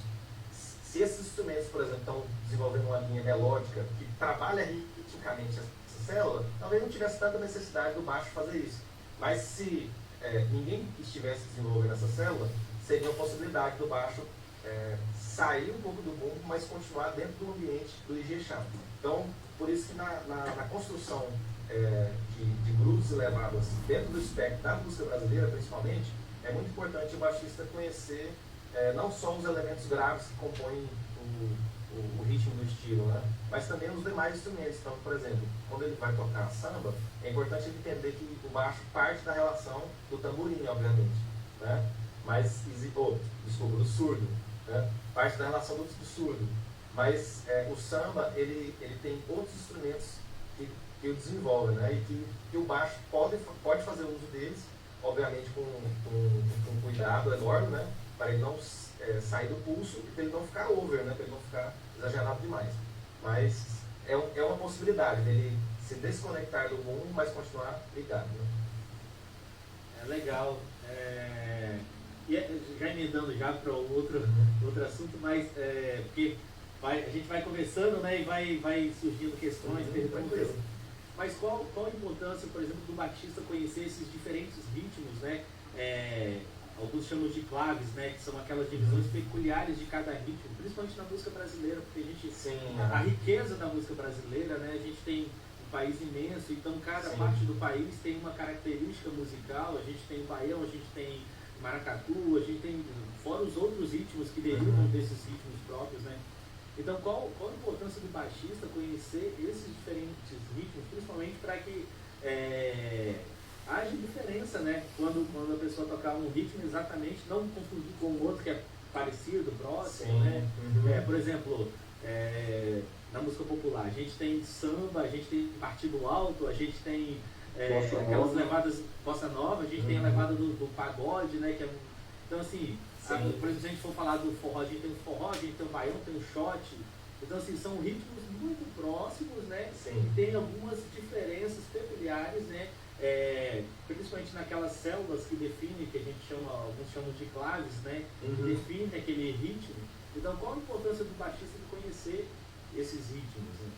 Se esses instrumentos, por exemplo, estão desenvolvendo uma linha melódica que trabalha ritmicamente essa célula, talvez não tivesse tanta necessidade do baixo fazer isso. Mas se ninguém estivesse desenvolvendo essa célula, seria uma possibilidade do baixo sair um pouco do bumbo, mas continuar dentro do ambiente do Ijexá. Então, por isso que na construção de grupos elevados dentro do espectro da música brasileira, principalmente, é muito importante o baixista conhecer não só os elementos graves que compõem o ritmo do estilo, né? Mas também os demais instrumentos. Então, por exemplo, quando ele vai tocar samba, é importante ele entender que o baixo parte da relação do tamborim, obviamente, né? Desculpa, do surdo, né? Parte da relação do surdo. Mas o samba, ele tem outros instrumentos que o desenvolvem, né? E que o baixo pode fazer uso deles, obviamente com cuidado enorme, né? Para ele não sair do pulso e para ele não ficar over, né? Para ele não ficar exagerado demais. Mas é uma possibilidade dele se desconectar do mundo, mas continuar ligado, né? É legal. E já emendando já para outro assunto, mas porque a gente vai conversando, né, e vai surgindo questões, perguntas. Mas qual a importância, por exemplo, do baixista conhecer esses diferentes ritmos, né? Alguns chamam de claves, né, que são aquelas divisões peculiares de cada ritmo, principalmente na música brasileira, porque a riqueza da música brasileira, né, a gente tem um país imenso, então cada parte do país tem uma característica musical. A gente tem o baião, a gente tem maracatu, a gente tem fora os outros ritmos que derivam desses ritmos próprios, né? Então, qual a importância do baixista conhecer esses diferentes ritmos, principalmente para que haja diferença, né? Quando a pessoa tocar um ritmo exatamente, não confundir com o outro que é parecido, próximo, né? Por exemplo, na música popular, a gente tem samba, a gente tem partido alto, a gente tem aquelas levadas bossa nova, a gente tem a levada do pagode, né? Então, assim, por exemplo, se a gente for falar do forró, a gente tem o forró, a gente tem o baião, tem o shot. Então, assim, são ritmos muito próximos, né? E tem algumas diferenças peculiares, né? Principalmente naquelas células que definem, que a gente alguns chamam de claves, né? Que definem aquele ritmo. Então, qual a importância do baixista de conhecer esses ritmos, né?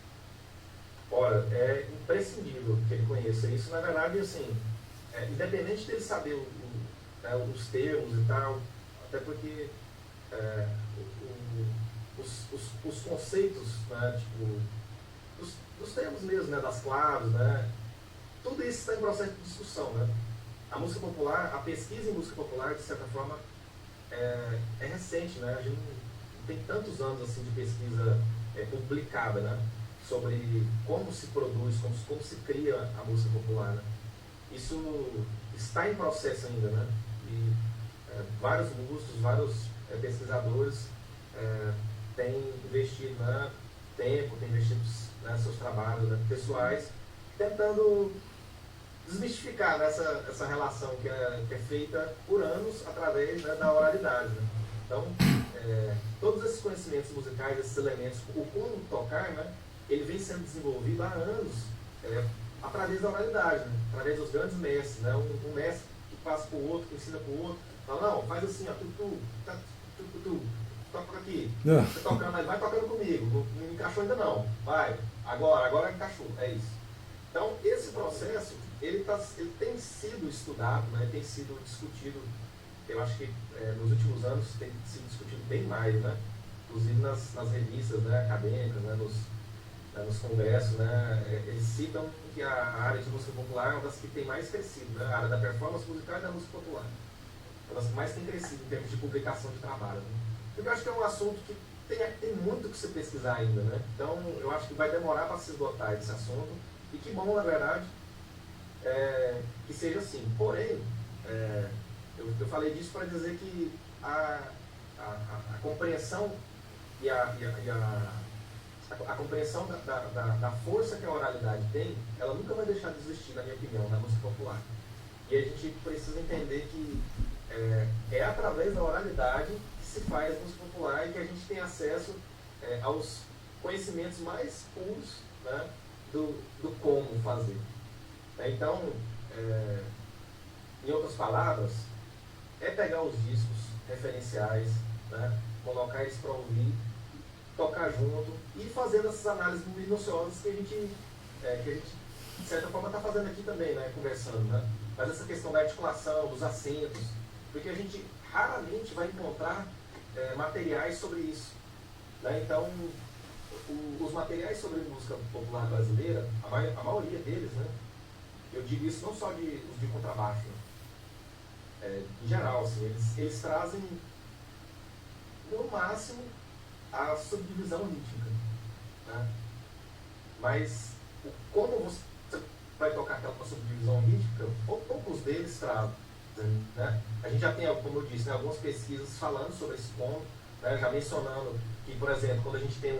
Ora, é imprescindível que ele conheça isso. Na verdade, assim, independente dele saber os termos e tal, até porque os conceitos, né, tipo, dos termos mesmo, né, das claves, né, tudo isso está em processo de discussão, né? A música popular, a pesquisa em música popular, de certa forma, é recente, né? A gente não tem tantos anos assim de pesquisa publicada, né, sobre como se produz, como se cria a música popular, né? Isso está em processo ainda, né? E vários músicos, vários pesquisadores têm investido, né, tempo, têm investido, né, seus trabalhos, né, pessoais, tentando desmistificar essa relação que é feita por anos através, né, da oralidade, né? Então, todos esses conhecimentos musicais, esses elementos, o como tocar, né, ele vem sendo desenvolvido há anos através da oralidade, né? Através dos grandes mestres, né? Um mestre que passa para o outro, que ensina para o outro, fala, não, faz assim, ó, tu, toca aqui, você tocando aí, vai tocando comigo, não encaixou ainda não, vai, agora encaixou, é isso. Então, esse processo, ele tem sido estudado, né? Tem sido discutido, eu acho que nos últimos anos tem sido discutido bem mais, né? Inclusive nas revistas, né, acadêmicas, né, nos congressos, né, eles citam que a área de música popular é uma das que tem mais crescido, né, a área da performance musical e da música popular. É uma das que mais tem crescido em termos de publicação de trabalho, né? Porque eu acho que é um assunto que tem muito que se pesquisar ainda, né? Então, eu acho que vai demorar para se esgotar esse assunto, e que bom, na verdade, que seja assim. Porém, eu falei disso para dizer que a compreensão e a compreensão da força que a oralidade tem, ela nunca vai deixar de existir, na minha opinião, na música popular. E a gente precisa entender que é através da oralidade que se faz música popular e que a gente tem acesso aos conhecimentos mais puros, né, do como fazer. Então, em outras palavras, pegar os discos referenciais, né, colocar eles para ouvir, tocar junto e fazendo essas análises minuciosas que a gente de certa forma está fazendo aqui também, né, conversando, né? Mas essa questão da articulação, dos acentos, porque a gente raramente vai encontrar materiais sobre isso. Né? Então, os materiais sobre música popular brasileira, a maioria deles, né? Eu digo isso não só os de contrabaixo, né? Em geral, assim, eles trazem, no máximo, a subdivisão rítmica. Né? Mas, como você vai tocar aquela subdivisão rítmica, poucos deles trazem. Né? A gente já tem, como eu disse, né, algumas pesquisas falando sobre esse ponto, né, já mencionando que, por exemplo, quando a gente tem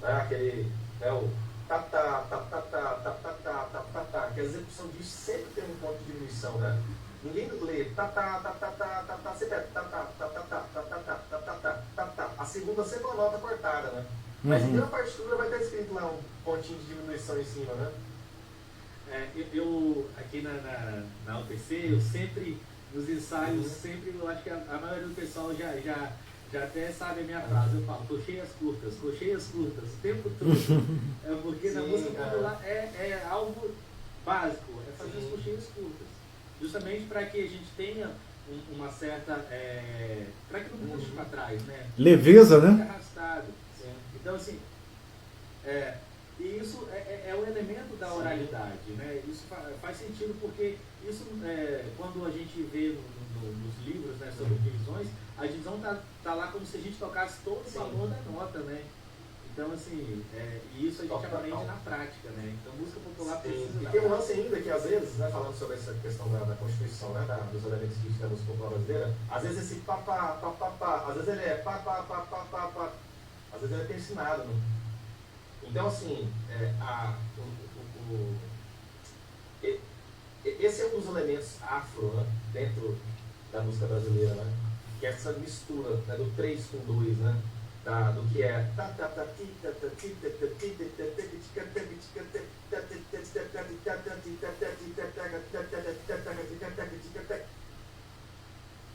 aquele, né, o ta-ta, ta-ta-ta, ta-ta-ta, ta-ta-ta, que a execução disso sempre tem um ponto de diminuição, né? Ninguém lê ta-ta, ta-ta-ta, ta-ta, sempre é ta-ta, ta-ta-ta, ta-ta-ta, ta-ta-ta, ta-ta. A segunda sempre é uma nota cortada, né? Mas na partitura vai estar escrito lá um pontinho de diminuição em cima, né? Eu aqui na UTC, eu sempre, nos ensaios, sempre, eu acho que a maioria do pessoal já até sabe a minha frase. Eu falo, cocheias curtas, o tempo todo. Porque na música popular é algo básico, é fazer as cocheias curtas. Justamente para que a gente tenha uma certa. Para que não puxe para trás, né? Leveza, né? Arrastado. Então, assim. E isso é um elemento da oralidade, né? Isso faz sentido porque isso, quando a gente vê nos livros, né, sobre divisões, a divisão tá lá como se a gente tocasse todo o valor da nota, né? Então, assim, e isso a gente aprende na prática, né? Então, música popular precisa... E tem um lance ainda que, às vezes, né, falando sobre essa questão da Constituição, né, dos elementos que da música popular brasileira, às vezes esse pá, pá, pá, pá, pá, às vezes ele é pá, pá, pá, pá, pá, pá, às vezes ele é tercinado, né? Então, assim, esse é um dos elementos afro, né, dentro da música brasileira, né? Que é essa mistura, né, do 3 com 2, né? Do que é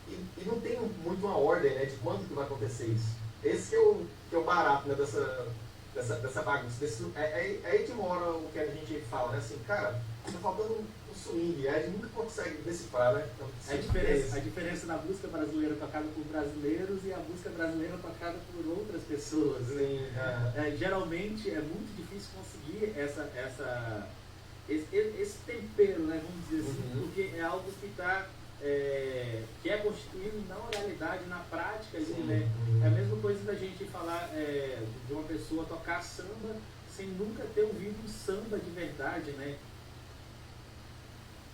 e não tem muito uma ordem, né, de quando que vai acontecer isso. Esse que é o barato, né, dessa bagunça. É aí que mora o que a gente fala, né? Assim, cara, tá faltando um swing, a gente nunca consegue decifrar, né? Então, a diferença da música brasileira tocada por brasileiros e a música brasileira tocada por outras pessoas. Sim, geralmente é muito difícil conseguir esse tempero, né? Vamos dizer assim, porque é algo que que é constituído na oralidade, na prática, ali, né? É a mesma coisa da gente falar de uma pessoa tocar samba sem nunca ter ouvido um samba de verdade, né?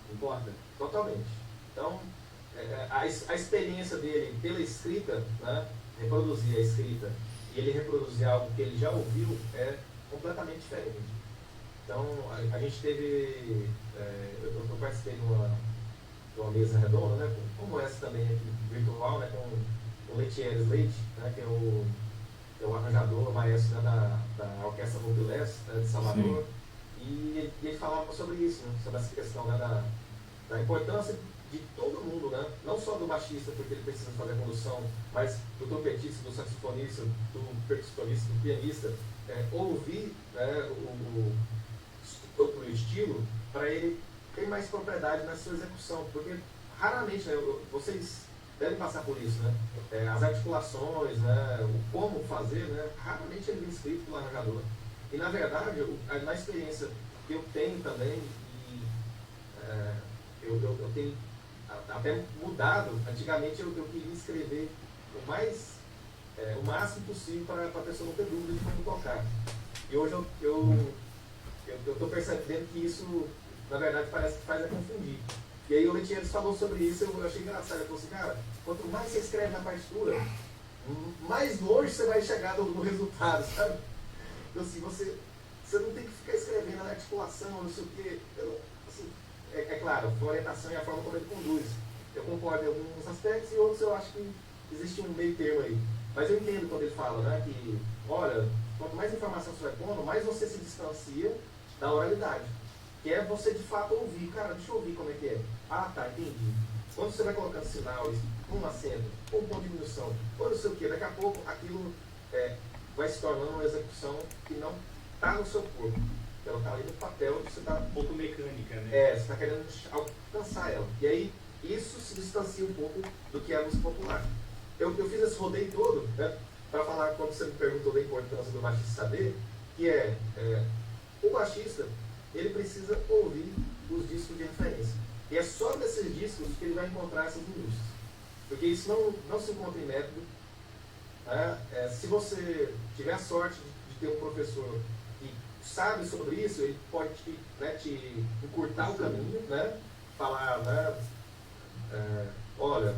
Concorda? Totalmente. Então, a experiência dele pela escrita, né, reproduzir a escrita e ele reproduzir algo que ele já ouviu é completamente diferente. Então, a gente teve, eu participei de uma mesa redonda, né, como essa também aqui, virtual, né, com o Letieres Leite, né, que é o arranjador, o maestro, né, da Orquestra Mobilés, né, de Salvador. Sim. E ele falava sobre isso, né, sobre essa questão, né, da importância de todo mundo, né, não só do baixista, porque ele precisa fazer a condução, mas do trompetista, do saxofonista, do percussionista, do pianista, ouvir, né, o estilo para ele ter mais propriedade na sua execução, porque raramente, né, vocês devem passar por isso, né, as articulações, né, o como fazer, né, raramente ele vem escrito pelo arranjador. E na verdade, na experiência que eu tenho também, eu tenho até mudado, antigamente eu queria escrever o máximo possível para a pessoa não ter dúvida de como tocar. E hoje eu estou percebendo que isso, na verdade, parece que faz a confundir. E aí o Letieres falou sobre isso, eu achei engraçado. Ele falou assim, cara, quanto mais você escreve na partitura, mais longe você vai chegar no resultado, sabe? Então assim, você não tem que ficar escrevendo na articulação, não sei o quê. Assim, é claro, a orientação e a forma como ele conduz. Eu concordo em alguns aspectos e outros eu acho que existe um meio termo aí. Mas eu entendo quando ele fala, né, que, olha, quanto mais informação você vai pondo, mais você se distancia da oralidade. Que é você de fato ouvir, cara, deixa eu ouvir como é que é. Ah, tá, entendi. Quando você vai colocando sinais, um acento, um ponto de diminuição, ou não sei o que, daqui a pouco aquilo vai se tornando uma execução que não está no seu corpo. Ela está ali no papel, você está... Um pouco mecânica, né? Você está querendo alcançar ela. E aí, isso se distancia um pouco do que é a música popular. Eu fiz esse rodeio todo, né, para falar, quando você me perguntou da importância do baixista saber, que o baixista, ele precisa ouvir os discos de referência. E é só nesses discos que ele vai encontrar essas minúcias. Porque isso não se encontra em método. Né? Se você tiver a sorte de ter um professor que sabe sobre isso, ele pode te encurtar o caminho, né? Falar, né? Olha,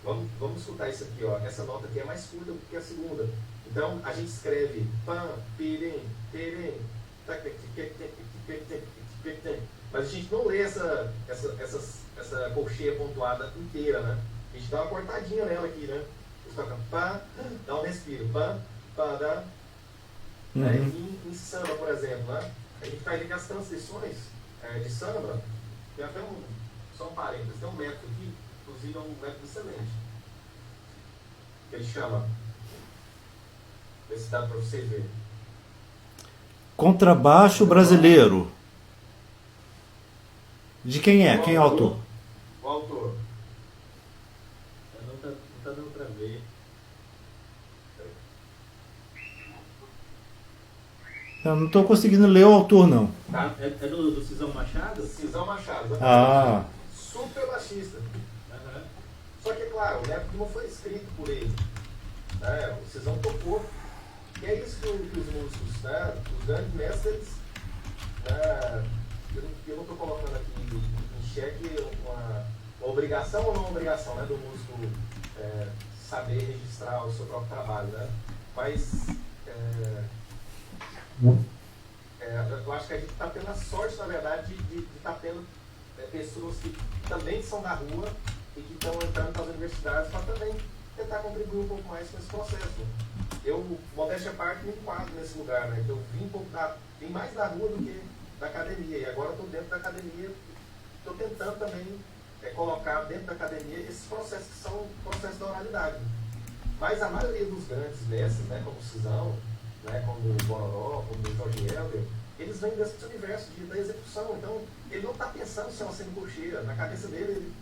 vamos escutar isso aqui, ó. Essa nota aqui é mais curta do que a segunda. Então, a gente escreve pam, pirem, terem, mas a gente não lê essa colcheia pontuada inteira, né? A gente dá uma cortadinha nela aqui, né? Você toca pá, dá um respiro, pá, pá, dá. Em samba, por exemplo, né? A gente vai ver que as transições de samba, tem até só um parênteses, tem um método aqui, inclusive é um método excelente, que ele chama, vê se dá para vocês verem. Contrabaixo brasileiro. De quem é? Quem é o autor? O autor. Não tá dando pra ver. Eu não estou conseguindo ler o autor, não. Tá. É do Cisão Machado? Cisão Machado. Ah. Super baixista. Uhum. Só que, claro, o método não foi escrito por ele. O Cisão tocou. E é isso que os músicos, né, os grandes mestres, eu não estou colocando aqui em xeque uma obrigação ou não obrigação, né, do músico saber registrar o seu próprio trabalho, né? Mas eu acho que a gente está tendo a sorte, na verdade, de estar tendo pessoas que também são da rua e que estão entrando para as universidades para também tentar contribuir um pouco mais com esse processo. Eu, modéstia à parte, me enquadro nesse lugar, né? Eu vim mais da rua do que da academia, e agora estou dentro da academia, estou tentando também colocar dentro da academia esses processos que são processos da oralidade. Mas a maioria dos grandes mestres, né, como o Cisão, né, como o Bororó, como o Jorge Helder, eles vêm desse universo da execução. Então, ele não está pensando se é uma semicocheira. Na cabeça dele, ele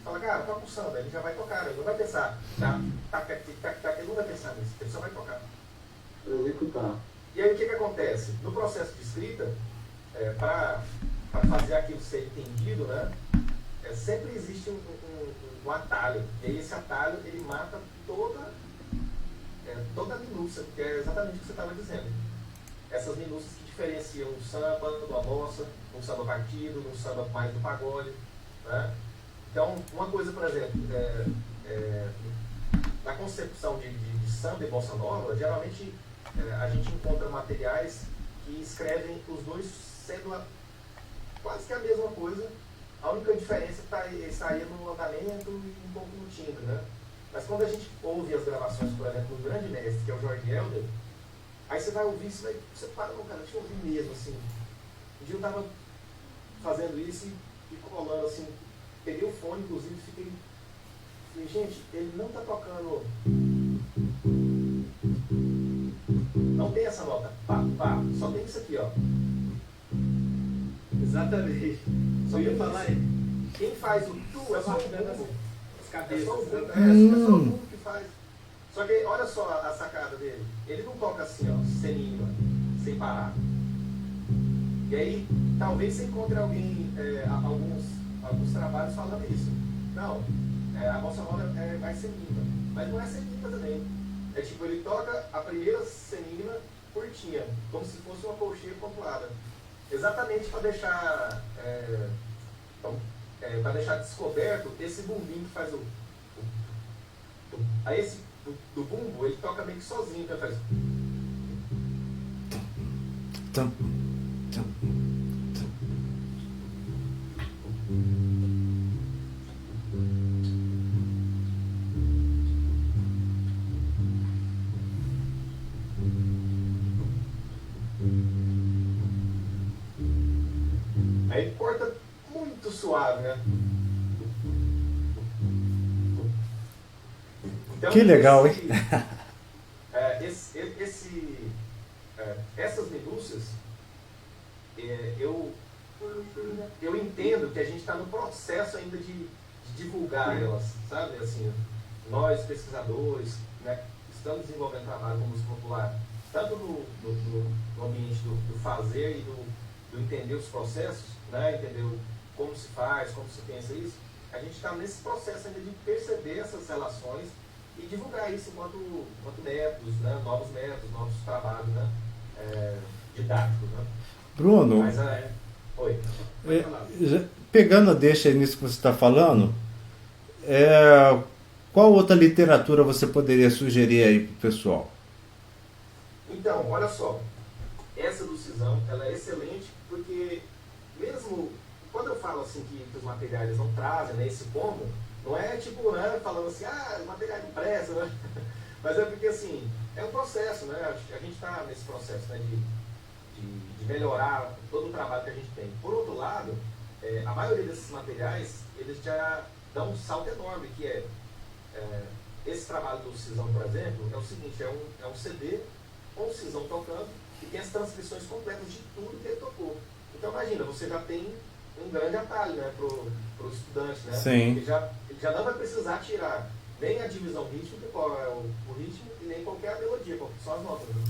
fala, cara, toca o samba, ele já vai tocar. Ele não vai pensar, ele não vai pensar nisso, ele só vai tocar. Executar. E aí, o que acontece? No processo de escrita, para fazer aquilo ser entendido, né, sempre existe um atalho. E aí, esse atalho, ele mata toda a minúcia, que é exatamente o que você estava dizendo. Essas minúcias que diferenciam o samba do bossa, um samba partido, um samba mais do pagode, né? Então, uma coisa, por exemplo, na concepção de samba e bossa nova, geralmente a gente encontra materiais que escrevem os dois sendo quase que a mesma coisa. A única diferença está aí no andamento e um pouco no timbre, né? Mas quando a gente ouve as gravações, por exemplo, do grande mestre, que é o Jorge Helder, aí você vai ouvir, você para, não, cara, deixa eu ouvir mesmo, assim. Um dia eu estava fazendo isso e colando, assim, peguei o fone, inclusive, falei, gente, ele não está tocando, não tem essa nota, pá, pá, só tem isso aqui, ó. Exatamente. Só ia falar aí. Quem faz o tu é só o bumbo. As cabeças. É só o bumbo que faz. Só que olha só a sacada dele. Ele não toca assim, ó, semínima, sem parar. E aí, talvez você encontre alguém, alguns trabalhos falando isso. Não, a bossa nova é mais semínima. Mas não é semínima também. É tipo, ele toca a primeira semínima curtinha, como se fosse uma colcheia pontuada. Exatamente para deixar para deixar descoberto esse bumbinho que faz aí esse do bumbo, ele toca meio que sozinho, então faz aí corta muito suave, né? Então, que legal, hein? Essas minúcias, eu eu entendo que a gente está no processo ainda de divulgar elas, sabe? Assim, nós, pesquisadores, né, estamos desenvolvendo trabalho com música popular, tanto no ambiente do fazer e do entender os processos, né, entender como se faz, como se pensa isso. A gente está nesse processo ainda de perceber essas relações e divulgar isso enquanto métodos, né, novos trabalhos, né, didáticos. Né? Bruno, Mas, oi. pegando a deixa nisso que você está falando, qual outra literatura você poderia sugerir aí para o pessoal? Então, olha só, essa do Cisão, ela é excelente porque mesmo quando eu falo assim que os materiais não trazem, né, esse como, não é tipo, né, falando assim, o material não presta, né? Mas é porque assim, é um processo, né? A gente está nesse processo, né, de melhorar todo o trabalho que a gente tem. Por outro lado, a maioria desses materiais, eles já dão um salto enorme, que esse trabalho do Cisão, por exemplo, é o seguinte, é um CD com o Cisão tocando e tem as transcrições completas de tudo que ele tocou. Então imagina, você já tem um grande atalho, né, pro estudante, né? Sim. Ele já não vai precisar tirar nem a divisão rítmica, qual é o ritmo, e nem qualquer melodia, qual são as notas. Né?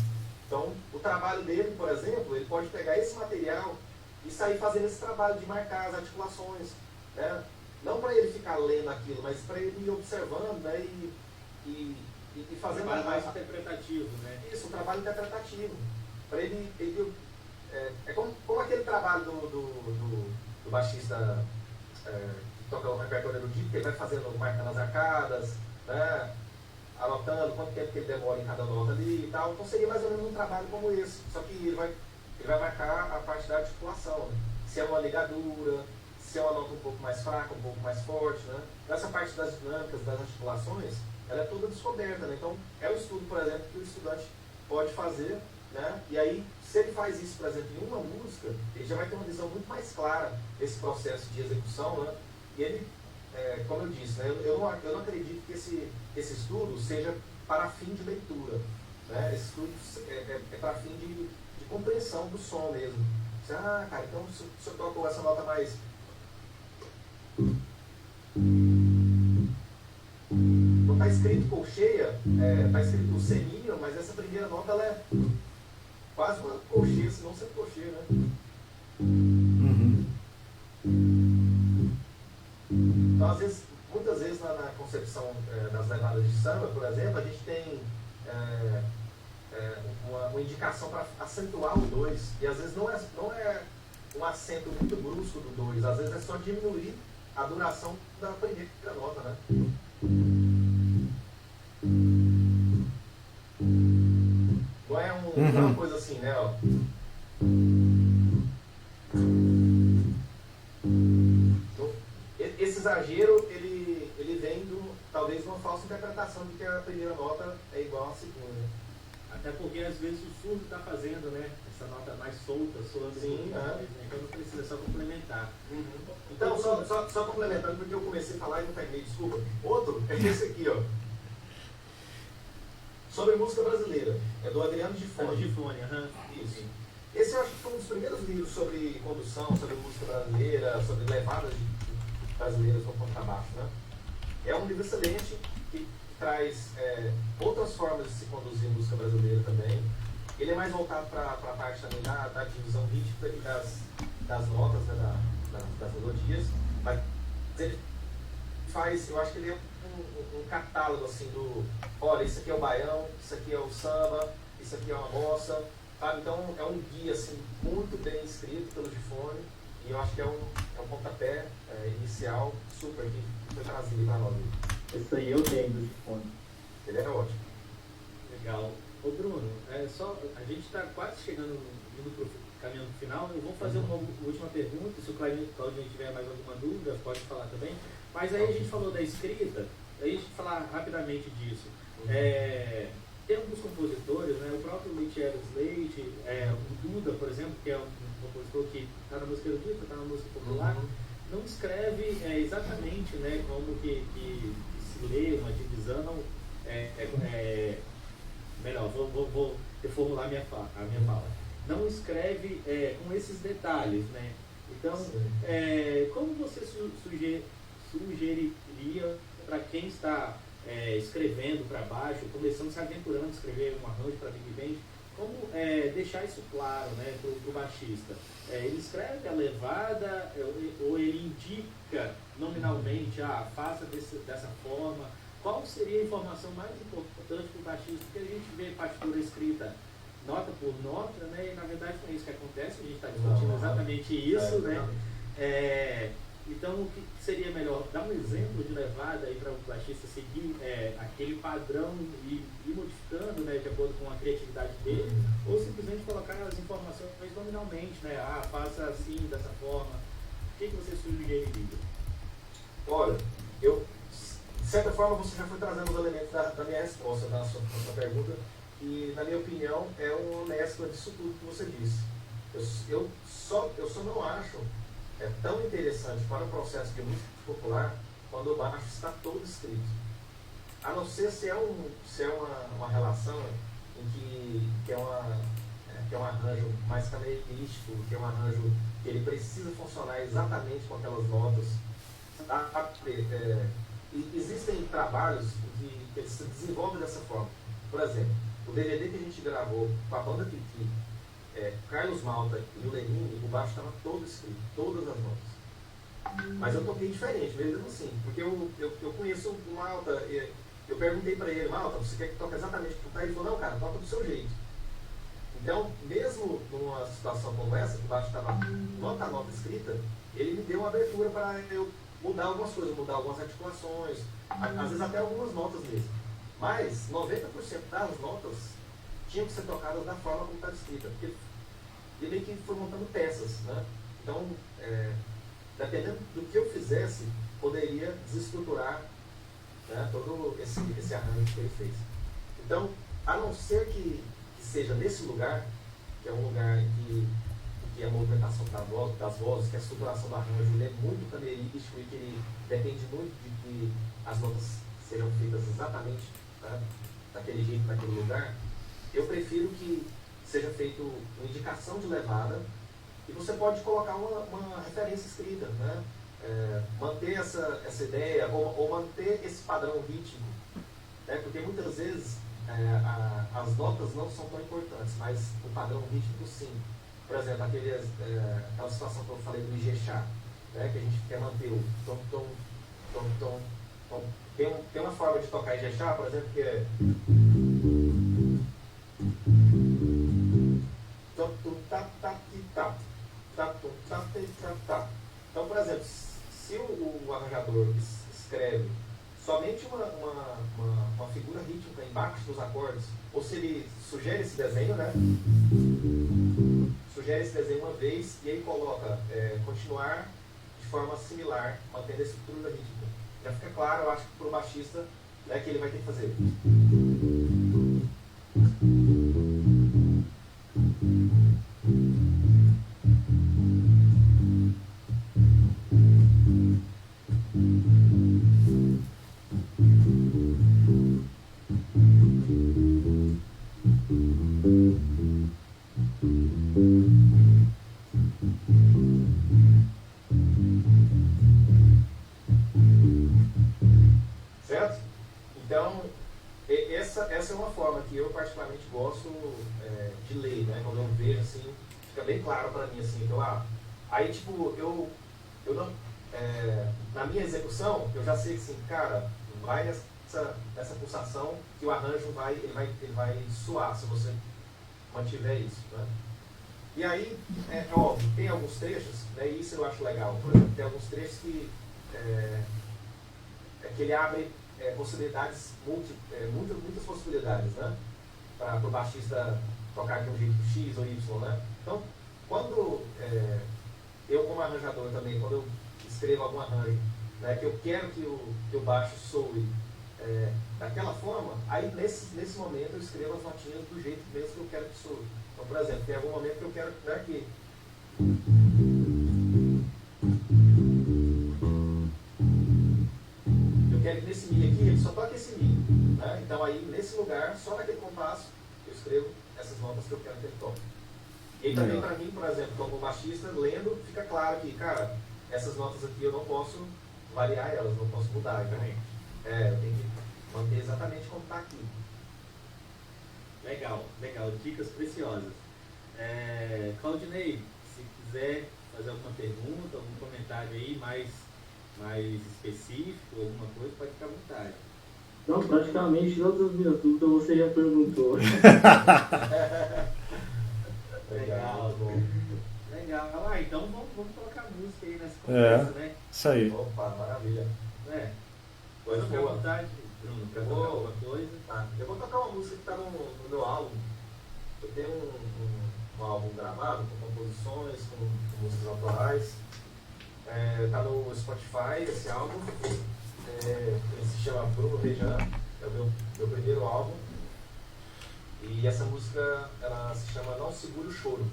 Então, o trabalho dele, por exemplo, ele pode pegar esse material e sair fazendo esse trabalho de marcar as articulações, né? Não para ele ficar lendo aquilo, mas para ele ir observando, né, e fazendo um trabalho mais interpretativo, né? Isso, um trabalho interpretativo. Para ele é como aquele trabalho do baixista que toca o repertório erudito, que ele vai fazendo, marcando as arcadas, né, anotando quanto tempo que ele demora em cada nota ali e tal. Então seria mais ou menos um trabalho como esse, só que ele vai marcar a parte da articulação, né? Se é uma ligadura, se é uma nota um pouco mais fraca, um pouco mais forte, né? Essa parte das dinâmicas, das articulações, ela é toda descoberta, né? Então é um estudo, por exemplo, que o estudante pode fazer, né? E aí, se ele faz isso, por exemplo, em uma música, ele já vai ter uma visão muito mais clara desse processo de execução, né? E ele, como eu disse, né? eu não acredito que esse estudo seja para fim de leitura, né? Esse estudo é para fim de compreensão do som mesmo. Você, cara, então se eu toco essa nota mais... Não está escrito colcheia, está escrito semínimo, mas essa primeira nota ela é quase uma colcheia, se não ser colcheia, né? Uhum. Então, muitas vezes na concepção das levadas de samba, por exemplo, a gente tem uma indicação para acentuar o 2, e às vezes não é um acento muito brusco do 2, às vezes é só diminuir a duração da primeira nota, né? Não é uma coisa assim, né? Ó. Então, esse exagero, ele vem talvez de uma falsa interpretação de que a primeira nota é igual à segunda. Até porque às vezes o surdo está fazendo, né? Essa nota mais solta, soando. Sim, então não precisa, só complementar. Uhum. Então, só complementando, porque eu comecei a falar e não terminei, desculpa. Outro é esse aqui, ó. Sobre música brasileira. É do Adriano Gifone. Isso. Esse eu acho que foi um dos primeiros livros sobre condução, sobre música brasileira, sobre levadas brasileiras no contrabaixo, né? É um livro excelente que traz outras formas de se conduzir música brasileira também. Ele é mais voltado para a parte também da divisão rítmica e das notas, né, das melodias, mas ele faz, eu acho que ele é um catálogo assim olha, isso aqui é o baião, isso aqui é o samba, isso aqui é uma bossa, sabe? Então é um guia assim, muito bem escrito pelo Gifone, e eu acho que é um pontapé inicial super que foi trazido para nós. Isso aí eu tenho do Gifone. Ele era ótimo. Legal. Ô Bruno, a gente está quase chegando, caminhando para o final. Eu vou fazer uma última pergunta. Se o Claudinho tiver mais alguma dúvida, pode falar também. Mas aí a gente falou da escrita, aí a gente falar rapidamente disso. Tem alguns compositores, né? O próprio Michelis Leite, o Duda, por exemplo, que é um compositor que está na música erudita, está na música popular, não escreve exatamente, né, como que se lê uma divisão. Melhor, vou reformular a minha fala. Não escreve com esses detalhes, né? Então, como você sugeriria para quem está escrevendo para baixo, começando, se aventurando a escrever um arranjo para Big Band, como deixar isso claro, né, para o baixista? Ele escreve a levada ou ele indica nominalmente, faça dessa forma? Qual seria a informação mais importante para o baixista? Porque a gente vê partitura escrita nota por nota, né, e na verdade não é isso que acontece, a gente está discutindo exatamente isso, né? Então, o que seria melhor? Dar um exemplo de levada aí para o baixista seguir aquele padrão e ir modificando, né, de acordo com a criatividade dele, ou simplesmente colocar as informações nominalmente, né? Faça assim, dessa forma. O que você sugeriria? Olha, de certa forma você já foi trazendo os elementos da minha resposta, da sua pergunta, e na minha opinião é uma mescla disso tudo que você disse. Eu só não acho tão interessante para o processo de música popular quando o baixo está todo escrito. A não ser se é uma relação em que é um arranjo mais camerístico, que é um arranjo que ele precisa funcionar exatamente com aquelas notas. Existem trabalhos que eles se desenvolvem dessa forma. Por exemplo, o DVD que a gente gravou com a banda Piqui, Carlos Malta e o Lenine, o baixo estava todo escrito, todas as notas. Mas eu toquei diferente, mesmo assim, porque eu conheço o Malta, eu perguntei para ele, Malta, você quer que toque exatamente o que está? Ele falou, não, cara, toca do seu jeito. Então, mesmo numa situação como essa, que o baixo estava nota a nota escrita, ele me deu uma abertura para eu mudar algumas coisas, mudar algumas articulações, às vezes até algumas notas mesmo. Mas 90% das notas tinham que ser tocadas da forma como estava escrita, porque ele meio que foi montando peças, né? Então, dependendo do que eu fizesse, poderia desestruturar, né, todo esse arranjo que ele fez. Então, a não ser que seja nesse lugar, que é um lugar em que a movimentação das vozes, que a estruturação do arranjo ele é muito camerístico e que ele depende muito de que as notas sejam feitas exatamente, tá, daquele jeito, naquele lugar, eu prefiro que seja feita uma indicação de levada e você pode colocar uma referência escrita, né? Manter essa ideia ou manter esse padrão rítmico, né? Porque muitas vezes as notas não são tão importantes, mas o padrão rítmico sim. Por exemplo, aquela situação que eu falei do Ijexá, né? Que a gente quer manter o tom, tom, tom, tom, tom. Tem uma forma de tocar Ijexá, por exemplo, que é então, por exemplo, se o arranjador escreve somente uma figura rítmica embaixo dos acordes, ou se ele sugere esse desenho, né? Sugere esse desenho uma vez e aí coloca continuar de forma similar, mantendo a estrutura rítmica. Já fica claro, eu acho, para o baixista, né, que ele vai ter que fazer. Certo? Então, essa é uma forma que eu particularmente gosto de ler, né? Quando eu vejo assim, fica bem claro para mim assim. Então, aí tipo, eu não, na minha execução, eu já sei que assim, cara, vai nessa pulsação que o arranjo ele vai soar se você mantiver isso, né? E aí, óbvio, tem alguns trechos, né, e isso eu acho legal. Por exemplo, tem alguns trechos que ele abre possibilidades, muitas possibilidades, né? Para o baixista tocar de um jeito X ou Y, né? Então, quando eu como arranjador também, quando eu escrevo algum arranjo, né, que eu quero que o baixo soe daquela forma, aí nesse momento eu escrevo as notinhas do jeito mesmo que eu quero que soe. Então, por exemplo, tem algum momento que eu quero, né, que eu quero que nesse Mi aqui ele só toque esse Mi, né? Então aí nesse lugar, só naquele compasso, eu escrevo essas notas que eu quero que ele toque. E também Legal. para mim, por exemplo, como baixista, lendo, fica claro que, cara, essas notas aqui eu não posso variar elas, não posso mudar. Então, eu tenho que manter exatamente como está aqui. Legal, legal. Dicas preciosas. Claudinei, se quiser fazer alguma pergunta, algum comentário aí mais específico, alguma coisa, pode ficar à vontade. Não, praticamente todas as minhas dúvidas você já perguntou. Legal, bom. Legal. Então vamos colocar música aí nessa conversa, né? Isso aí. Opa, maravilha. Pode ficar à boa. vontade, Bruno, para tocar alguma coisa. Tá. Eu vou tocar uma música que está no meu álbum. Eu tenho um álbum gravado com composições, com músicas autorais. Está no Spotify esse álbum. Ele se chama Bruno Rejan, é o meu primeiro álbum. E essa música ela se chama Não Segure o Choro.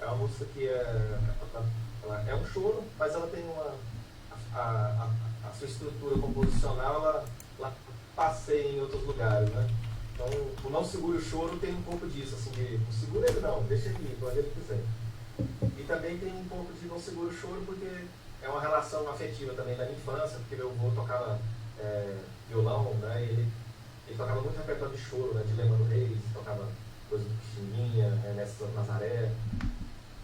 É uma música que ela é um choro, mas ela tem a sua estrutura composicional, ela passeia em outros lugares, né? Então, o Não Segure o Choro tem um pouco disso, assim, de não segura ele não, deixa ele ir, para onde ele quiser. E também tem um pouco de Não Segure o Choro, porque é uma relação afetiva também da minha infância, porque meu avô tocava violão, né? E ele tocava muito repertório de choro, né? De Lembrando Reis, tocava coisa do Pixinguinha, Ernesto Nazaré.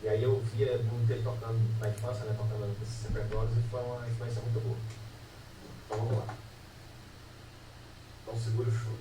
E aí eu via muito ele tocando na infância, né? Tocando esses repertórios, e foi uma influência muito boa. Então vamos lá. Não segura o choro.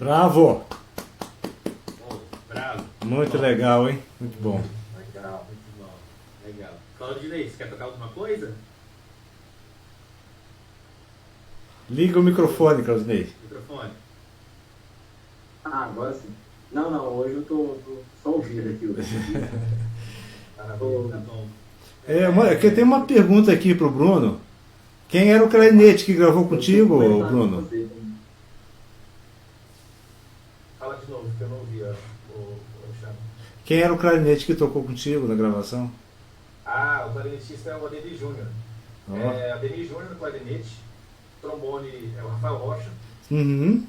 Bravo! Oh, bravo. Muito Bom. legal, hein? Muito bom. Legal. Muito bom. Legal. Claudinei, você quer tocar alguma coisa? Liga o microfone, Claudinei. Microfone. Ah, agora sim. Não, hoje eu tô só ouvindo aqui hoje. Parabéns. Tá bom. Aqui tem uma pergunta aqui pro Bruno. Quem era o clarinete que gravou contigo, Bruno? Fala de novo, que eu não ouvi o Alexandre. Quem era o clarinete que tocou contigo na gravação? Ah, o clarinetista é o Ademir Júnior. Ó. Ademir Júnior no clarinete, trombone é o Rafael Rocha, Uhum.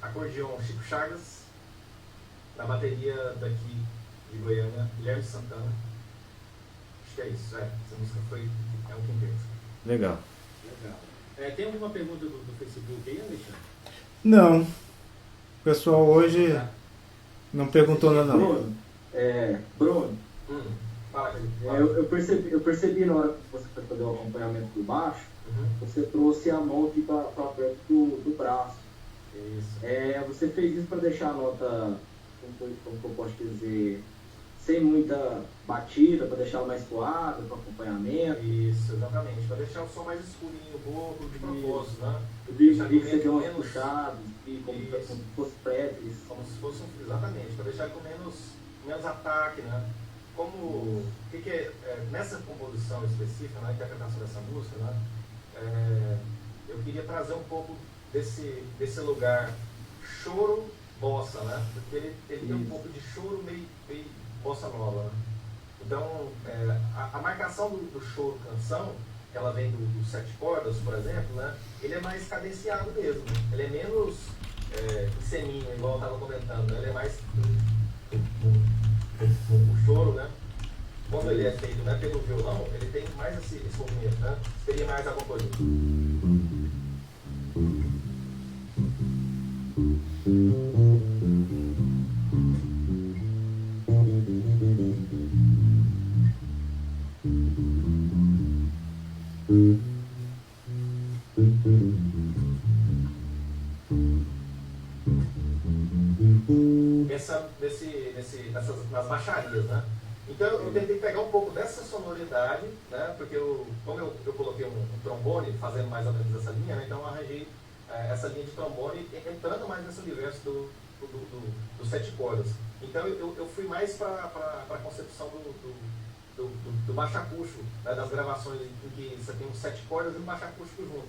acordeon Chico Chagas, na bateria daqui de Goiânia, Guilherme Santana. Acho que é isso, essa música é um quinteto. Legal. Legal. Tem alguma pergunta do Facebook aí, Alexandre? Não. O pessoal hoje não perguntou nada não. Bruno, Fala, Felipe. eu percebi na hora que você foi fazer o acompanhamento do baixo, Uhum. você trouxe a mão aqui para perto do braço. Isso. Você fez isso para deixar a nota, como que eu posso dizer, sem muita batida, para deixar ela mais suave, para acompanhamento. Isso, exatamente. Para deixar o som mais escurinho, bobo, de propósito, né? Eu vi Deixar que você deu umas menos- puxadas, e como Isso. se fosse prédios. Como se fosse exatamente, para deixar com menos ataque, né? Como o que é, nessa composição específica, na interpretação dessa música, né? Eu queria trazer um pouco desse lugar choro bossa, né? Porque ele tem um pouco de choro meio bossa nova, né? Então a marcação do choro canção, ela vem dos 7 cordas, por exemplo, né? Ele é mais cadenciado mesmo, ele é menos seminho, igual eu estava comentando, né? Ele é mais o choro, né? Quando ele é feito, né, pelo violão, ele tem mais esse movimento, né? Seria mais alguma coisa. Nas baixarias, né? Então eu tentei pegar um pouco dessa sonoridade, né? Porque como eu coloquei um trombone fazendo mais ou menos essa linha, né? Então eu arranjei essa linha de trombone entrando mais nesse universo dos 7 cordas. Então eu fui mais para a concepção do baixo acústico, né? Das gravações em que você tem uns 7 cordas e um baixo acústico junto.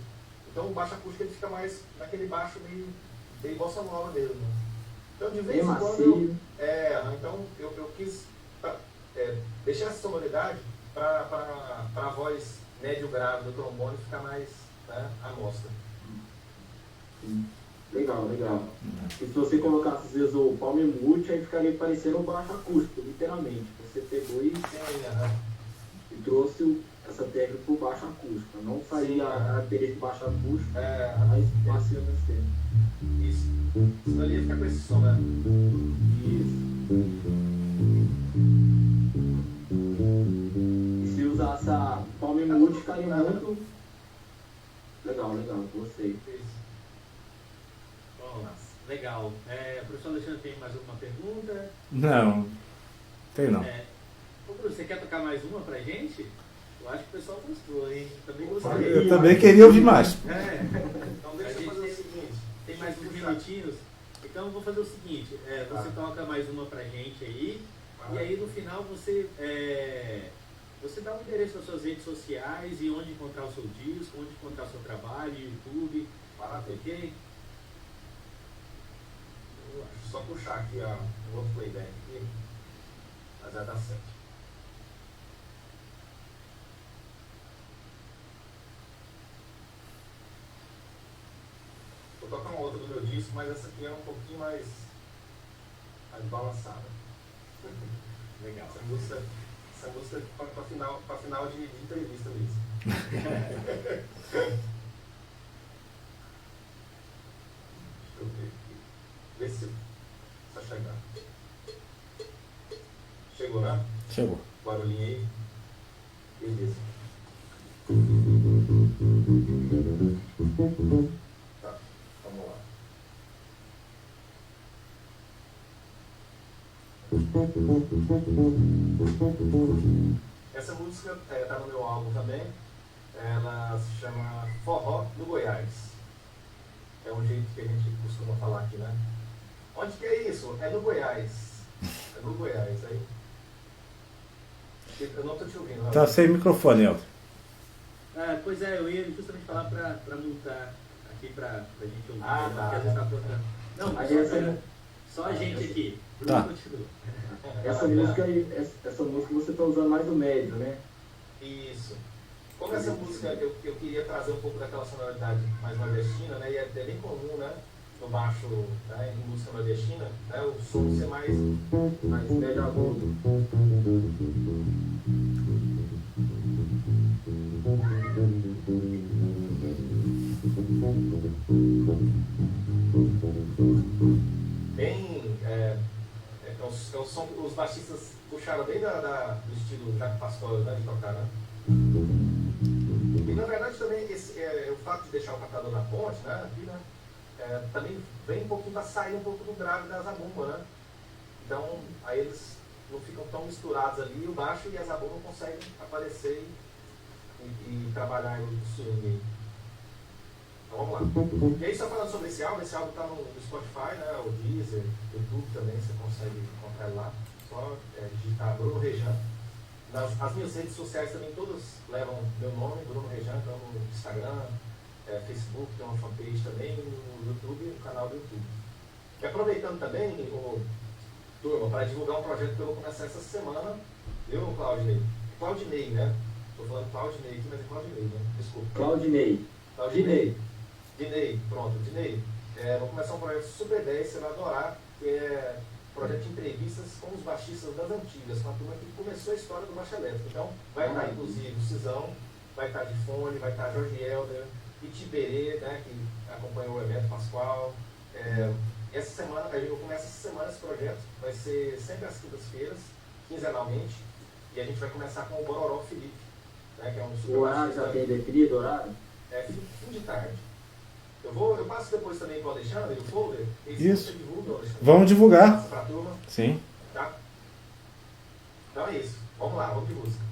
Então o baixo acústico ele fica mais naquele baixo meio bossa nova mesmo. Então de vez em quando então eu quis deixar essa sonoridade para a voz médio grave do trombone ficar mais, né, à mostra. Legal. E se você colocasse às vezes o palm mute, aí ficaria parecendo um baixo acústico, literalmente. Você pegou e trouxe essa técnica para o baixo acústico. Não faria a característica do baixo acústico, mas macio na cena. Isso. Senão ele ia ficar com esse som, né? Isso. E se usasse a palm mute, ficaria muito... Legal, gostei. Isso. Bom, legal. Professor Alexandre, tem mais alguma pergunta? Não, tem não. Ô, Bruno, você quer tocar mais uma pra gente? Eu acho que o pessoal gostou, hein? Também gostei. Eu também queria ouvir mais. Então deixa eu fazer o seguinte. Tem mais uns minutinhos. Então eu vou fazer o seguinte, você toca mais uma pra gente aí, e aí no final você dá um endereço das suas redes sociais e onde encontrar o seu disco, onde encontrar o seu trabalho, YouTube, ok? Eu acho só puxar aqui um outro playback aqui, mas vai dar certo. Vou tocar uma outra do meu disco, mas essa aqui é um pouquinho mais balançada. Legal. Essa música é para final de entrevista mesmo. Deixa eu ver aqui. Vê se chegar. Chegou, né? Chegou. Barulhinho aí. Beleza. Tá, vamos lá. Essa música está no meu álbum também. Ela se chama Forró do Goiás. É um jeito que a gente costuma falar aqui, né? Onde que é isso? É no Goiás. É no Goiás, aí. Eu não estou te ouvindo. Né? Tá sem microfone, Elton. Pois é, eu ia justamente falar para multar aqui para a gente ouvir. Ah, tá. Porque às vezes tá tocando. Não, Aí só a gente aqui. Tá. Bruno continua. essa música aí, essa música você tá usando mais o médio, né? Isso. Como essa música eu queria trazer um pouco daquela sonoridade mais nordestina, né? E é bem comum, né? No baixo, né, em música nordestina, né? O som ser mais médio agudo. bem. É um som que os baixistas puxaram bem do estilo Jaco Pastorius, né? De tocar, né? E na verdade também o fato de deixar o captador na ponte, né? Aqui, né? Também vem um pouquinho para sair um pouco do grave da zabumba, né? Então, aí eles não ficam tão misturados ali, o baixo e a zabumba conseguem aparecer e trabalhar o swing. Então vamos lá. E aí, só falando sobre esse álbum está no Spotify, né? O Deezer, YouTube também, você consegue encontrar ele lá. Só digitar Bruno Rejan. As minhas redes sociais também todas levam meu nome, Bruno Rejan, então no Instagram, Facebook, tem uma fanpage também, no YouTube, o canal do YouTube. E aproveitando também, turma, para divulgar um projeto que eu vou começar essa semana, viu, Claudinei? Claudinei, né? Estou falando Claudinei aqui, mas é Claudinei, né? Desculpa. Claudinei. Dinei, pronto, Dinei. Vou começar um projeto super 10, você vai adorar, que é um projeto de entrevistas com os baixistas das antigas, com a turma que começou a história do baixo elétrico. Então, vai estar inclusive o Cisão, vai estar de Fone, vai estar Jorge Helder, Itiberê, né, que acompanhou o evento, Pascoal. Essa semana, eu começo essa semana esse projeto, vai ser sempre às quintas-feiras, quinzenalmente, e a gente vai começar com o Bororó Felipe, né, que é um super O horário já tem definido, horário? Fim de tarde. Eu passo depois também para o Alexandre, o folder. Isso. Divulga, Alexandre. Vamos divulgar. Passa para a turma. Sim. Tá? Então é isso. Vamos lá, vamos de música.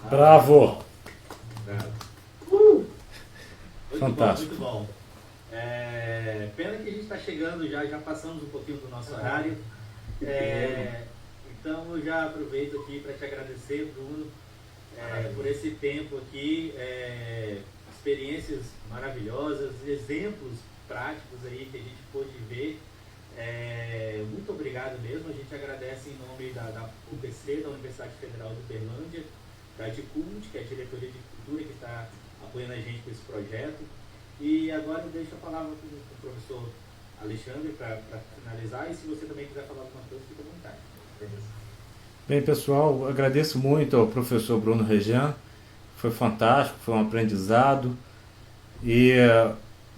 Bravo! Muito Fantástico. bom, muito bom. Pena que a gente está chegando já passamos um pouquinho do nosso horário. Então eu já aproveito aqui para te agradecer, Bruno, por esse tempo aqui, experiências maravilhosas, exemplos práticos aí que a gente pôde ver. Muito obrigado mesmo, a gente agradece em nome da UPC, da Universidade Federal de Uberlândia, da DICULT, que é a Diretoria de Cultura, que está apoiando a gente com esse projeto. E agora eu deixo a palavra para o professor Alexandre para finalizar, e se você também quiser falar alguma coisa, fica à vontade. Beleza. Bem, pessoal, agradeço muito ao professor Bruno Rejan, foi fantástico, foi um aprendizado, e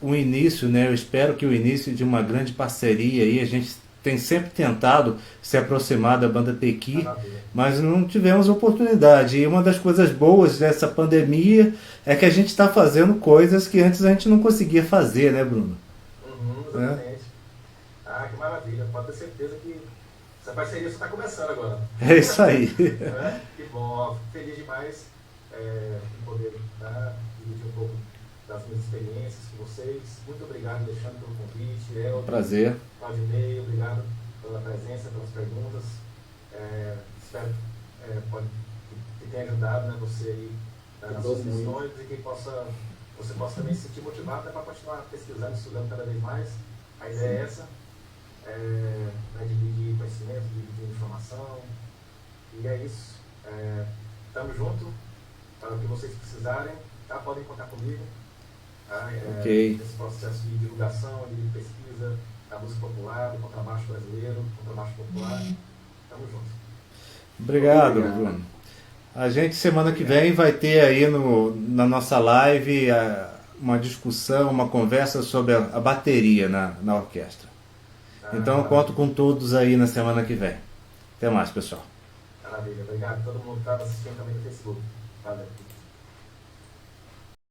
o início, né, eu espero que o início de uma grande parceria aí, a gente tem sempre tentado se aproximar da banda Pequi, mas não tivemos oportunidade. E uma das coisas boas dessa pandemia é que a gente está fazendo coisas que antes a gente não conseguia fazer, né, Bruno? Exatamente. Que maravilha. Pode ter certeza que essa parceria só está começando agora. É isso aí. Que bom. Fico feliz demais em poder dividir um pouco das minhas experiências com vocês. Muito obrigado, Alexandre, pelo convite. Prazer. Claudinei, obrigado pela presença, pelas perguntas. Espero que tenha ajudado, né, você aí nas suas questões, e que possa você possa também se sentir motivado para continuar pesquisando, estudando cada vez mais. A ideia é essa, né, dividir conhecimento, dividir informação, e é isso. Estamos juntos, para o que vocês precisarem, tá? Podem contar comigo. Tá? Ok. Nesse processo de divulgação, de pesquisa da música popular, do contrabaixo brasileiro, do contrabaixo popular. Estamos juntos. Obrigado, Bruno. A gente semana que vem vai ter aí na nossa live uma discussão, uma conversa sobre a bateria na orquestra. Então eu conto com todos aí na semana que vem. Até mais, pessoal. Maravilha, obrigado a todo mundo que estava assistindo também no Facebook. Valeu.